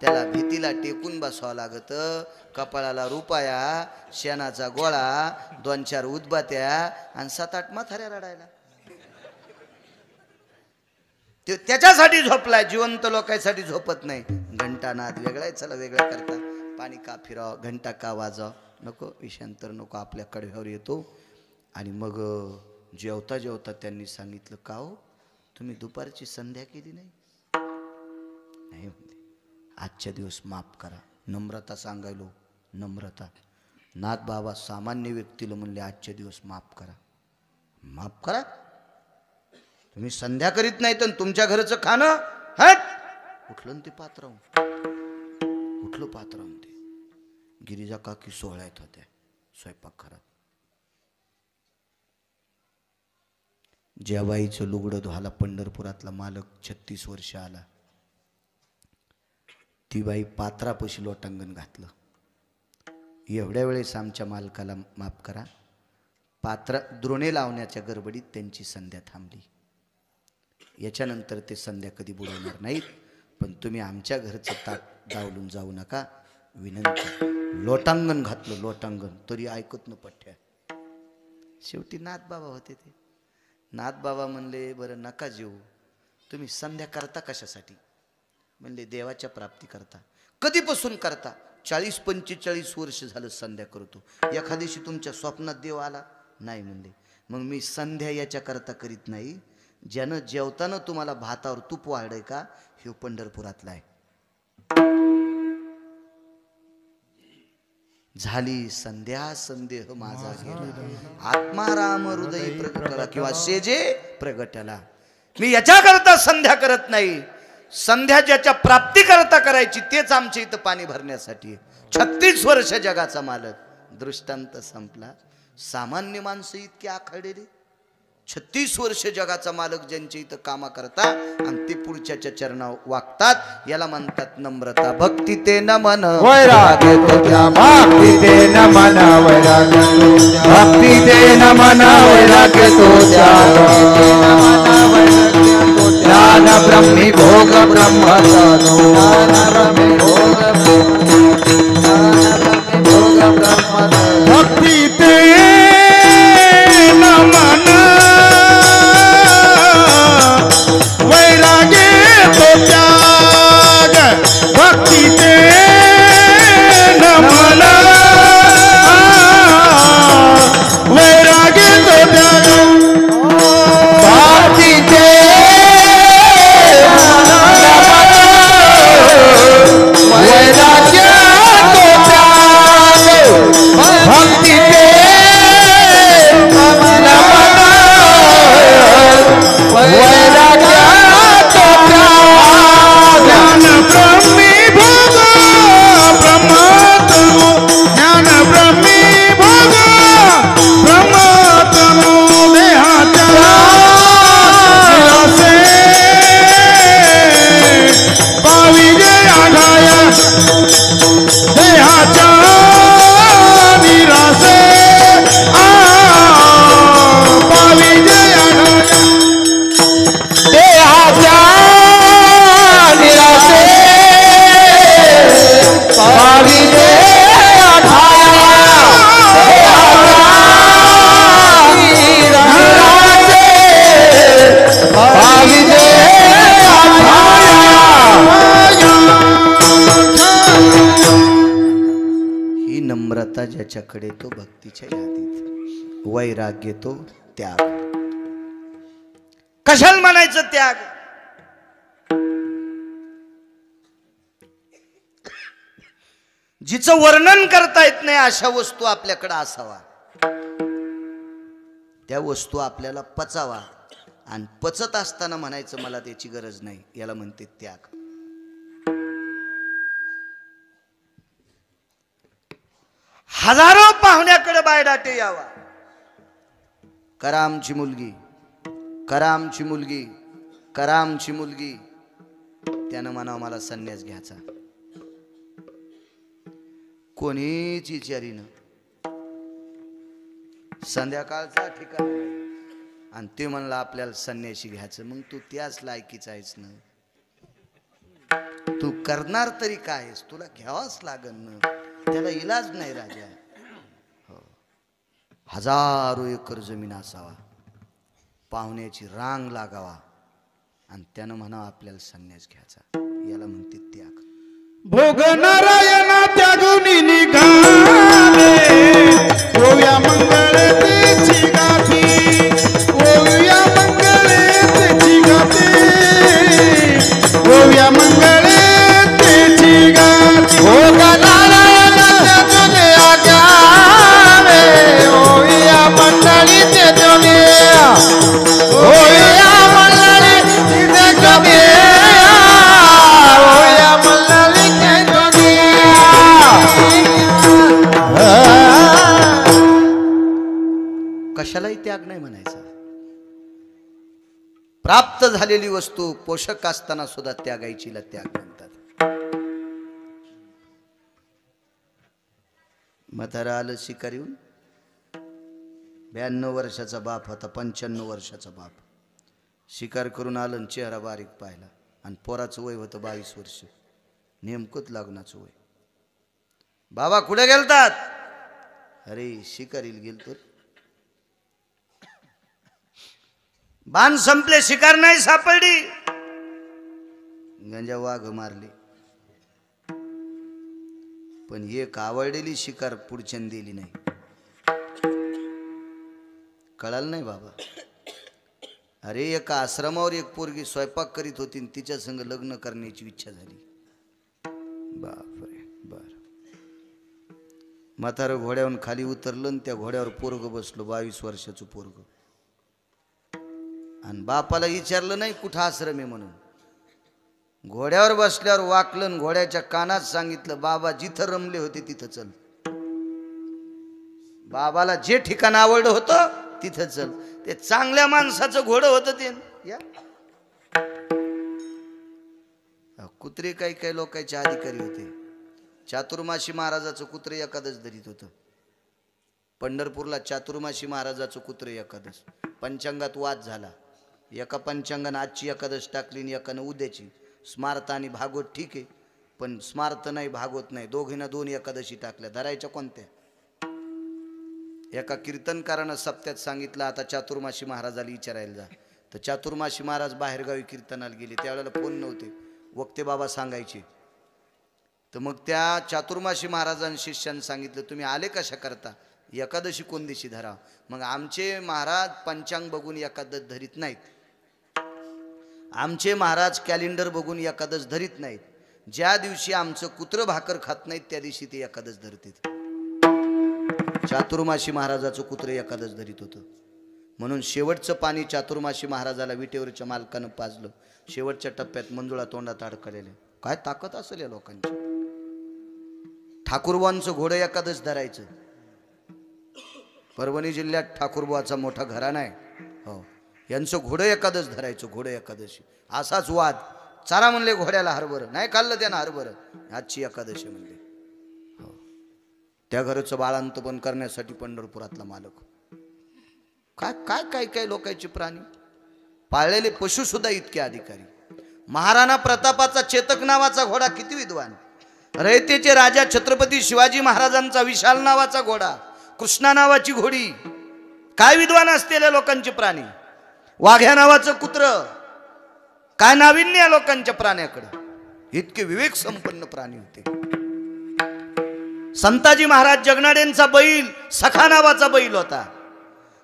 Speaker 1: त्याला भीतीला टेकून बसावं लागतं. कपाळाला रुपया, शेणाचा गोळा, 2-4 उदबात्या आणि 7-8 म्हाताऱ्या रडायला. तो त्याच्यासाठी झोपलाय, जिवंत लोकांसाठी झोपत नाही. घंटा नाद वेगळाय, चला वेगळा करता. पाणी का फिराव, घंटा का वाजाव, नको विषयांतर नको, आपल्या कड्यावर येतो. आणि मग जेवता जेवता त्यांनी सांगितलं, का हो तुम्ही दुपारची संध्या केली नाही? नाही म्हणते, आजच्या दिवस माफ करा. नम्रता सांगायलो, नम्रता. नाथ बाबा सामान्य व्यक्तीला म्हणले आजच्या दिवस माफ करा. माफ करा? तुम्ही संध्या करीत नाही तर तुमच्या घरचं खाणं उठलं ते पात्राहून, उठलं पात्राहून. ते गिरिजा काकी सोहळ्यात होत्या स्वयंपाक घरात. जेवाईचं लुगडं धुवायला पंढरपुरातला मालक 36 वर्ष आला. ती बाई पात्रापाशी लोटांगण घातलं. एवढ्या वेळेस आमच्या मालकाला माफ करा. पात्रा द्रोणे लावण्याच्या गडबडीत त्यांची संध्या थांबली. याच्यानंतर ते संध्या कधी बुडवणार नाहीत. पण तुम्ही आमच्या घरचं ताट डावलून जाऊ नका, विनंती. लोटांगण घातलं, लोटांगण. तरी ऐकत न पठ्या. शेवटी नाथबाबा होते ते. नाथबाबा म्हणले, बरं नका जेवू, तुम्ही संध्या करता कशासाठी? म्हणले देवाच्या प्राप्ती करता. कधीपासून करता? 40-45 वर्ष झालं संध्या करतो. एखाद्याशी तुमच्या स्वप्नात देव आला? नाही म्हणले. मग मी संध्या याच्या करता करीत नाही, ज्यानं जेवताना तुम्हाला भातावर तूप वाढय का, हे पंढरपुरातला आहे. झाली संध्या, संदेह माझा गेला, आत्मा राम हृदय प्रगटला किंवा सेजे प्रगटला. मी याच्या करता संध्या करत नाही. संध्या ज्याच्या प्राप्ती करता करायची तेच आमच्या इथं पाणी भरण्यासाठी. 36 वर्ष जगाचा मालक. दृष्टांत संपला. सामान्य माणसं इतकी आखडलेली. 36 वर्ष जगाचा मालक ज्यांच्या इथं कामा करता आणि ते पुढच्याच्या चरणावर वागतात, याला म्हणतात नम्रता. भक्ती ते नमन
Speaker 2: वैराग्य तुझ्या, भक्ती ते नमन वैराग्य तुझ्या, भक्ती ते नमन वैराग्य तुझ्या, ज्ञान ब्रह्मी भोग ब्रह्म तनु, ज्ञान ब्रह्मी भोग ब्रह्म तनु, भक्ती ते नमन वैराग्य तुझ्या, भक्ती ते नमन वैराग्य तुझ्या, भक्ती ते
Speaker 1: ज्याच्याकडे तो भक्तीच्या यादीत, वैराग्य तो त्याग. कशाला म्हणायचं त्याग? जिचं वर्णन करता येत नाही अशा वस्तू आपल्याकडे असावा, त्या वस्तू आपल्याला पचावा, आणि पचत असताना म्हणायचं मला त्याची गरज नाही, याला म्हणते त्याग. हजारो पाहुण्याकडे बायडाटे यावा, करा आमची मुलगी, करा आमची मुलगी, करा आमची मुलगी, त्यानं म्हणावं मला संन्यास घ्यायचा. कोणीच विचारीनं, संध्याकाळचा ठिकाण आणि ते म्हणलं आपल्याला संन्याशी घ्यायचं. मग तू त्याच लायकीचा आहेस ना, तू करणार तरी काय आहेस, तुला घ्यावाच लागन ना, त्याला इलाज नाही राजा. हो, हजारो एकर जमीन असावा, पाहुण्याची रांग लागावा, आणि त्यानं म्हणावं आपल्याला संन्यास घ्यायचा, याला म्हणते त्याग.
Speaker 2: भोग नारायणा त्यागुनी निघाले, ओव्या मंगळे तेची गाठी, ओव्या मंगळे तेची गाठी, ओव्या मंगळे तेची गाठी. भोग नारायणा त्यागुनी आगावे, ओव्या मंगळे तेची, ओव्या मंगळे तेची, ओव्या मंगळे.
Speaker 1: कशालाही त्याग नाही म्हणायचा. प्राप्त झालेली वस्तू पोषक असताना सुद्धा त्यागायचीला त्याग म्हणतात. म्हातारा आलं शिकार येऊन, 92 वर्षाचा बाप होता, 95 वर्षाचा बाप. शिकार करून आलं, चेहरा बारीक पाहिला, आणि पोराचं वय होतं 22 वर्ष, नेमकंच लग्नाचं वय. बाबा कुठे गेलतात? अरे शिकारीला गेलतो. बाण संपले, शिकार नाही सापडली, गंजा वाघ मारली, पण एक आवडलेली शिकार पुढच्यान दिली नाही. कळालं नाही बाबा. अरे एका आश्रमावर एक पोरगी स्वयंपाक करीत होती, तिच्या संग लग्न करण्याची इच्छा झाली. बापरे. बर, म्हातारं घोड्यावरून खाली उतरलं, आणि त्या घोड्यावर पोरग बसलो, 22 वर्षाचं पोरग. आणि बापाला विचारलं नाही कुठं आश्रम आहे म्हणून. घोड्यावर बसल्यावर वाकलं, घोड्याच्या कानात सांगितलं, बाबा जिथं रमले होते तिथं चल. बाबाला जे ठिकाण आवडलं होतं तिथं चल. ते चांगल्या माणसाचं घोडं होतं ते. या कुत्रे काही काही लोकांचे अधिकारी होते. चातुर्माशी महाराजाचं कुत्रे एकादश धरीत होतं. पंढरपूरला चातुर्माशी महाराजाचं कुत्रे एकादश. पंचांगात वाद झाला. एका पंचांगानं आजची एकादश टाकली आणि एकानं उद्याची. स्मार्त आणि भागवत ठीक आहे, पण स्मार्त नाही भागवत नाही, दोघींना 2 एकादशी टाकल्या. धरायच्या कोणत्या? एका कीर्तनकारानं सप्त्यात सांगितलं आता चातुर्माशी महाराजाला विचारायला जा. तर चातुर्माशी महाराज बाहेरगावी कीर्तनाला गेले. त्यावेळेला फोन नव्हते, वक्ते बाबा सांगायचे. तर मग त्या चातुर्माशी महाराजांनी शिष्यानं सांगितलं तुम्ही आले कशा करता, एकादशी कोण दिवशी धरा. मग आमचे महाराज पंचांग बघून एकादश धरीत नाहीत. आमचे महाराज कॅलेंडर बघून एकादश धरीत नाहीत. ज्या दिवशी आमचं कुत्र भाकर खात नाहीत त्या दिवशी ते एकादश धरतात. चातुर्माशी महाराजाचं कुत्रे एकादश धरीत होतं. म्हणून शेवटचं पाणी चातुर्माशी महाराजाला विटेवरच्या मालकानं पाजलं. शेवटच्या टप्प्यात मंजुळा तोंडात अडकलेले. काय ताकद असेल या लोकांची. ठाकूरबांचं घोडं एकादश धरायचं. परभणी जिल्ह्यात ठाकूरबाचा मोठा घराणा आहे. हो, यांचं घोडं एकादश धरायचं. घोडं एकादशी असाच वाद. चारा म्हणले घोड्याला हरभरं, नाही खाल्लं त्यानं हरभरं. आजची एकादशी म्हणले. हो, त्या घराचं बाळांतपण करण्यासाठी पंढरपुरातला मालक. काय काय काय काय लोकांचे प्राणी पाळलेले पशु सुद्धा इतके अधिकारी. महाराणा प्रतापाचा चेतक नावाचा घोडा किती विद्वान. रयतेचे राजा छत्रपती शिवाजी महाराजांचा विशाल नावाचा घोडा, कृष्णा नावाची घोडी, काय विद्वान असलेल्या लोकांचे प्राणी. वाघ्या नावाचं कुत्र, काय नाविन्य या लोकांच्या प्राण्याकडे. इतके विवेक संपन्न प्राणी होते. संताजी महाराज जगनाडेंचा बैल सखा नावाचा बैल होता.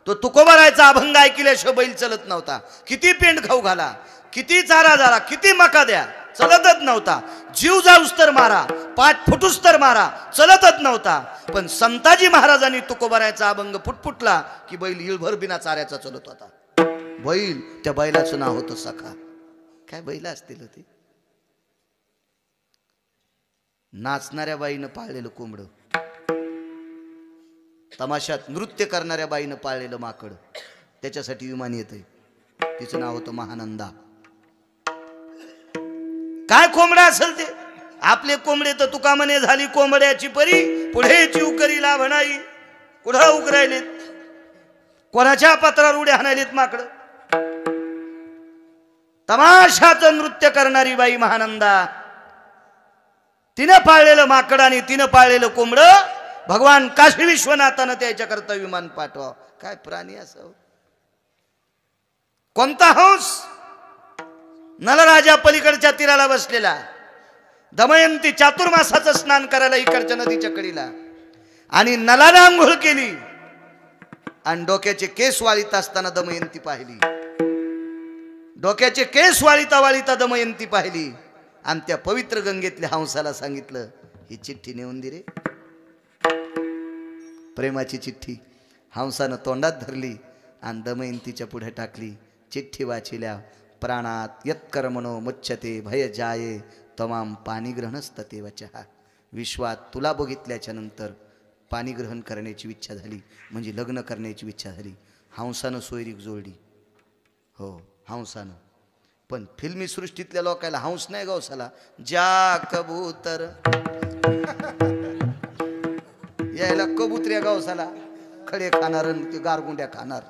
Speaker 1: तो तुकोबारायचा अभंग ऐकल्याशिवाय बैल चलत नव्हता. किती पेंड खाऊ घाला, किती चारा झाला, किती मका द्या, चलतच नव्हता. जीव जाऊस तर मारा, पाठ फुटूस तर मारा, चलतच नव्हता. पण संताजी महाराजांनी तुकोबारायचा अभंग फुटफुटला की बैल इळभर बिना चाऱ्याचा चलत होता. बैल, त्या बैलाचं नाव होतं सखा. काय बैल असतील होती. नाचणाऱ्या बाईनं पाळलेलं कोंबड, तमाशात नृत्य करणाऱ्या बाईनं पाळलेलं माकड, त्याच्यासाठी विमान येतंय. तिचं नाव होतं महानंदा. काय कोंबडा असेल ते. आपले कोंबडे तर तुका म्हणे झाली कोंबड्याची परी, पुढे चिवकरी लाभणाई. कुठं उकरायलेत, कोणाच्या पत्रावर उड्या हाणायलेत माकड. तमाशाचं नृत्य करणारी बाई महानंदा, तिनं पाळलेलं माकड आणि तिनं पाळलेलं कोंबड भगवान काशी विश्वनाथानं त्याच्याकरता विमान पाठवा. काय प्राणी असावं. कोणता हंस. नलराजा पलीकडच्या तीराला बसलेला. दमयंती चातुर्मासाचं स्नान करायला इकडच्या नदीच्या कडीला, आणि नलाला आंघोळ केली आणि डोक्याचे केस वाळीत असताना दमयंती पाहिली. डोक्याचे केस वाळीता वाळीता दमयंती पाहिली आणि त्या पवित्र गंगेतल्या हंसाला सांगितलं, ही चिठ्ठी नेऊन दे रे. प्रेमाची चिठ्ठी हंसानं तोंडात धरली आणि दमयंतीच्या पुढे टाकली. चिठ्ठी वाचिल्या. प्राणात यत्कर्मणो मुच्यते भय जाये तमाम पाणीग्रहणस्तते वचः. विश्वात तुला बघितल्याच्या नंतर पाणी ग्रहण करण्याची इच्छा झाली, म्हणजे लग्न करण्याची इच्छा झाली. हंसानं सोयरीक जोडली. हो, हंसानं. पण फिल्मी सृष्टीतल्या लोकांना हंस नाही गवसाला. जा कबूतर यायला कबुतऱ्या गवसाला खडे खाणार, ते गारगुंड्या खाणार.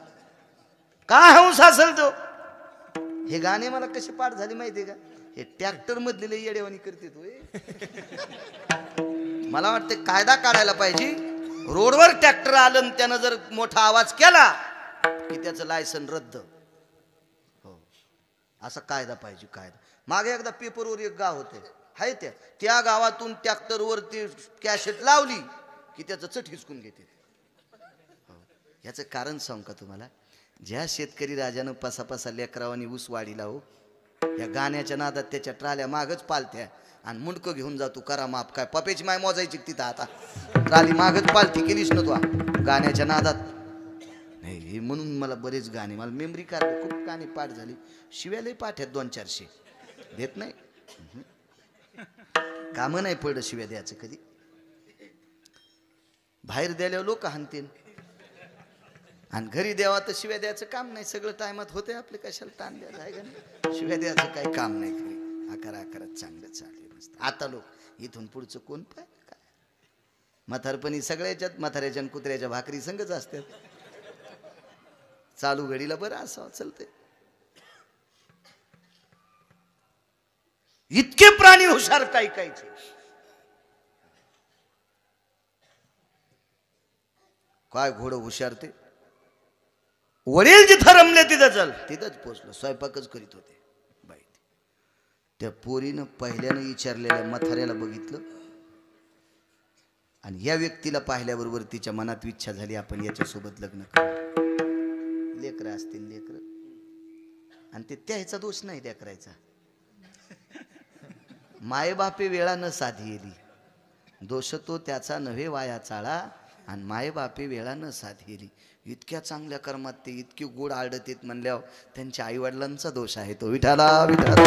Speaker 1: काय हंस असेल तो. हे गाणे मला कसे पाठ झाले माहितीये का. हे ट्रॅक्टर मधले येडेवानी करते तो. मला वाटते कायदा काढायला पाहिजे. रोडवर ट्रॅक्टर आलं आणि त्यानं जर मोठा आवाज केला की त्याचं लायसन रद्द. हो, असा कायदा पाहिजे. कायदा. मागे एकदा पेपरवर एक गाव होते, हाय त्या गावातून ट्रॅक्टरवर ती कॅसेट लावली की त्याचं चट हिसकून घेते. याचं कारण सांग का तुम्हाला. ज्या शेतकरी राजानं पसापसा लेकरावानी ऊस वाढीला हो, या गाण्याच्या नादात त्याच्या ट्राल्या मागच पालत्या आणि मुंडकं घेऊन जातो. करा माप. काय पप्याची माय मोजायची तिथं आता. ट्राली मागच पालथी केलीस ना तू गाण्याच्या नादात. नाही म्हणून मला बरेच गाणे, मला मेमरी कार्ड खूप गाणी पाठ झाली. शिव्यालाही पाठ आहेत 200-400 देत नाही. कामं नाही पडलं शिव्या द्यायचं कधी. बाहेर द्यायला लोक हाणतील आणि घरी द्यावा तर शिव्या द्यायचं काम नाही. सगळं टायमात होते आपले, कशाला ताण द्यायचं आहे का नाही. शिव्या द्यायचं काही काम नाही. घरी आकारात चांगलं चालले मस्त. आता लोक इथून पुढचं कोण पाय काय. म्हातारपणी सगळ्याच्यात म्हाताऱ्याच्या आणि कुत्र्याच्या भाकरी संगच असतात. चालू घडीला बरं असावं चलते. इतके प्राणी हुशार काही काहीचे. काय घोडं हुशार ते. वडील जिथं रमले तिथं चल, तिथंच पोचलो. स्वयंपाकच करीत होते बाई. त्या पोरीनं पहिल्यानं विचारलेल्या म्हाताऱ्याला बघितलं आणि या व्यक्तीला पाहिल्याबरोबर तिच्या मनात इच्छा झाली, आपण याच्यासोबत लग्न करू. लेकरं असतील लेकरं, आणि ते त्याचा दोष नाही लेकरायचा. मायबापे वेळा न साधी येली, दोष तो त्याचा नव्हे वाया चाळा. आणि मायबापे वेळा न साधी येली. इतक्या चांगल्या कर्मात ते इतके गोड आडत येत म्हणल्यावर त्यांच्या आईवडिलांचा दोष आहे तो. विठाला विठाला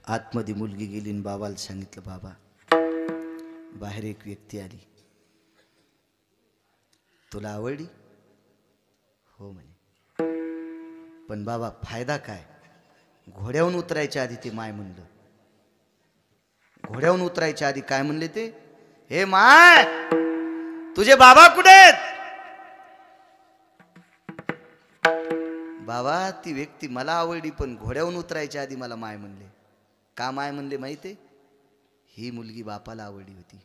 Speaker 1: आतमध्ये मुलगी गेली आणि बाबाला सांगितलं, बाबा बाहेर एक व्यक्ती आली, तुला आवडली? हो म्हणे. पण बाबा फायदा काय? घोड्यावरून उतरायच्या आधी ते माय म्हणलं. घोड्यावरून उतरायच्या आधी काय म्हणले ते, हे माय तुझे बाबा कुठे आहेत? बाबा ती व्यक्ती मला आवडली पण घोड्यावरून उतरायच्या आधी मला माय म्हणले. का माय म्हणले माहिती? ही मुलगी बापाला आवडली होती.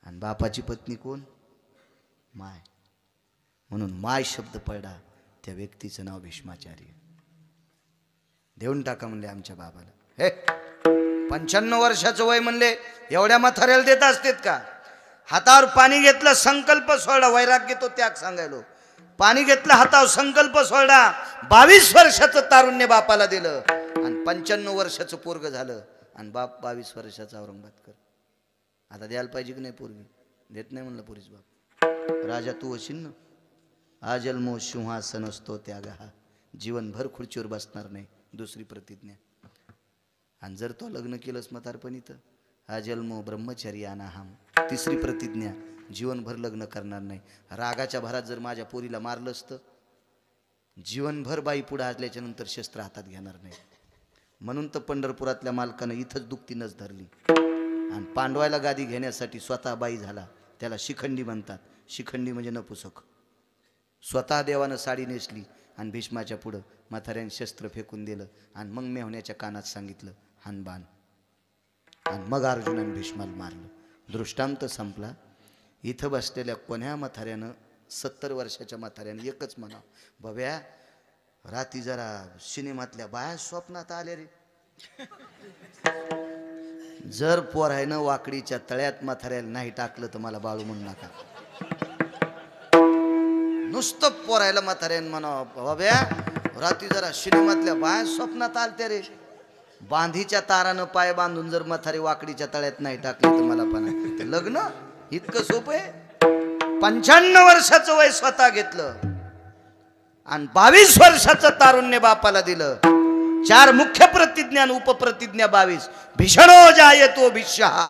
Speaker 1: आणि बापाची पत्नी कोण? माय. म्हणून माय शब्द पडला त्या व्यक्तीचं नाव भीष्माचार्य. देऊन टाका म्हणले आमच्या बाबाला. हे 95 वर्षाचं वय म्हणले एवढ्या म्हाताऱ्याला देत असतात का? हातावर पाणी घेतलं, संकल्प सोडला, वैराग्य तो त्याग सांगायलो. पाणी घेतलं हातावर, संकल्प सोडला, 22 वर्षाचं तारुण्य बापाला दिलं आणि 95 वर्षाचं पोरग झालं. आणि बाप 22 वर्षाचा औरंगाबादकर. आता द्यायला पाहिजे की नाही पोरगी? देत नाही म्हणलं पोरीच बाप. राजा तू अशील ना, आजन्मो सिंहासन असतो त्यागा, जीवनभर खुर्चीवर बसणार नाही. दुसरी प्रतिज्ञा. आणि जर तो लग्न केलंस म्हातारपणी तर आजन्मो ब्रह्मचर्यानाहम. तिसरी प्रतिज्ञा, जीवनभर लग्न करणार नाही. रागाच्या भरात जर माझ्या पोरीला मारलं असतं, जीवनभर बाई पुढे आल्याच्या नंतर शस्त्र हातात घेणार नाही. म्हणून तर पंढरपुरातल्या मालकानं इथंच दुखती नस धरली. आणि पांडवायला गादी घेण्यासाठी स्वतः बाई झाला. त्याला शिखंडी म्हणतात. शिखंडी म्हणजे नपुसक. स्वतः देवानं साडी नेसली आणि भीष्माच्या पुढं म्हाताऱ्याने शस्त्र फेकून दिलं. आणि मग मेहुण्याच्या कानात सांगितलं हानबान. आणि मग अर्जुनाने भीष्माला मारलं. दृष्टांत संपला. इथं बसलेल्या कोण्या म्हाताऱ्यानं, 70 वर्षाच्या म्हाताऱ्यानं एकच म्हणा, बब्या रात्री जरा सिनेमातल्या बाया स्वप्नात आले रे. जर पोरायनं वाकडीच्या तळ्यात म्हाताऱ्याला नाही टाकलं तर मला बाळू म्हणू नका. नुसतं पोरायला म्हाताऱ्यानं म्हणा, बाब्या रात्री जरा सिनेमातल्या बाया स्वप्नात आलत्या रे. बांधीच्या तारानं पाय बांधून जर म्हातारी वाकडीच्या तळ्यात नाही टाकली तर मला पण लग्न इतकं सोपं आहे. 95 वर्षाचं वय स्वतः घेतलं आणि 22 वर्षाचं तारुण्य बापाला दिलं. 4 मुख्य प्रतिज्ञा, उपप्रतिज्ञा 22. भीषणो जायतो भीष्यः.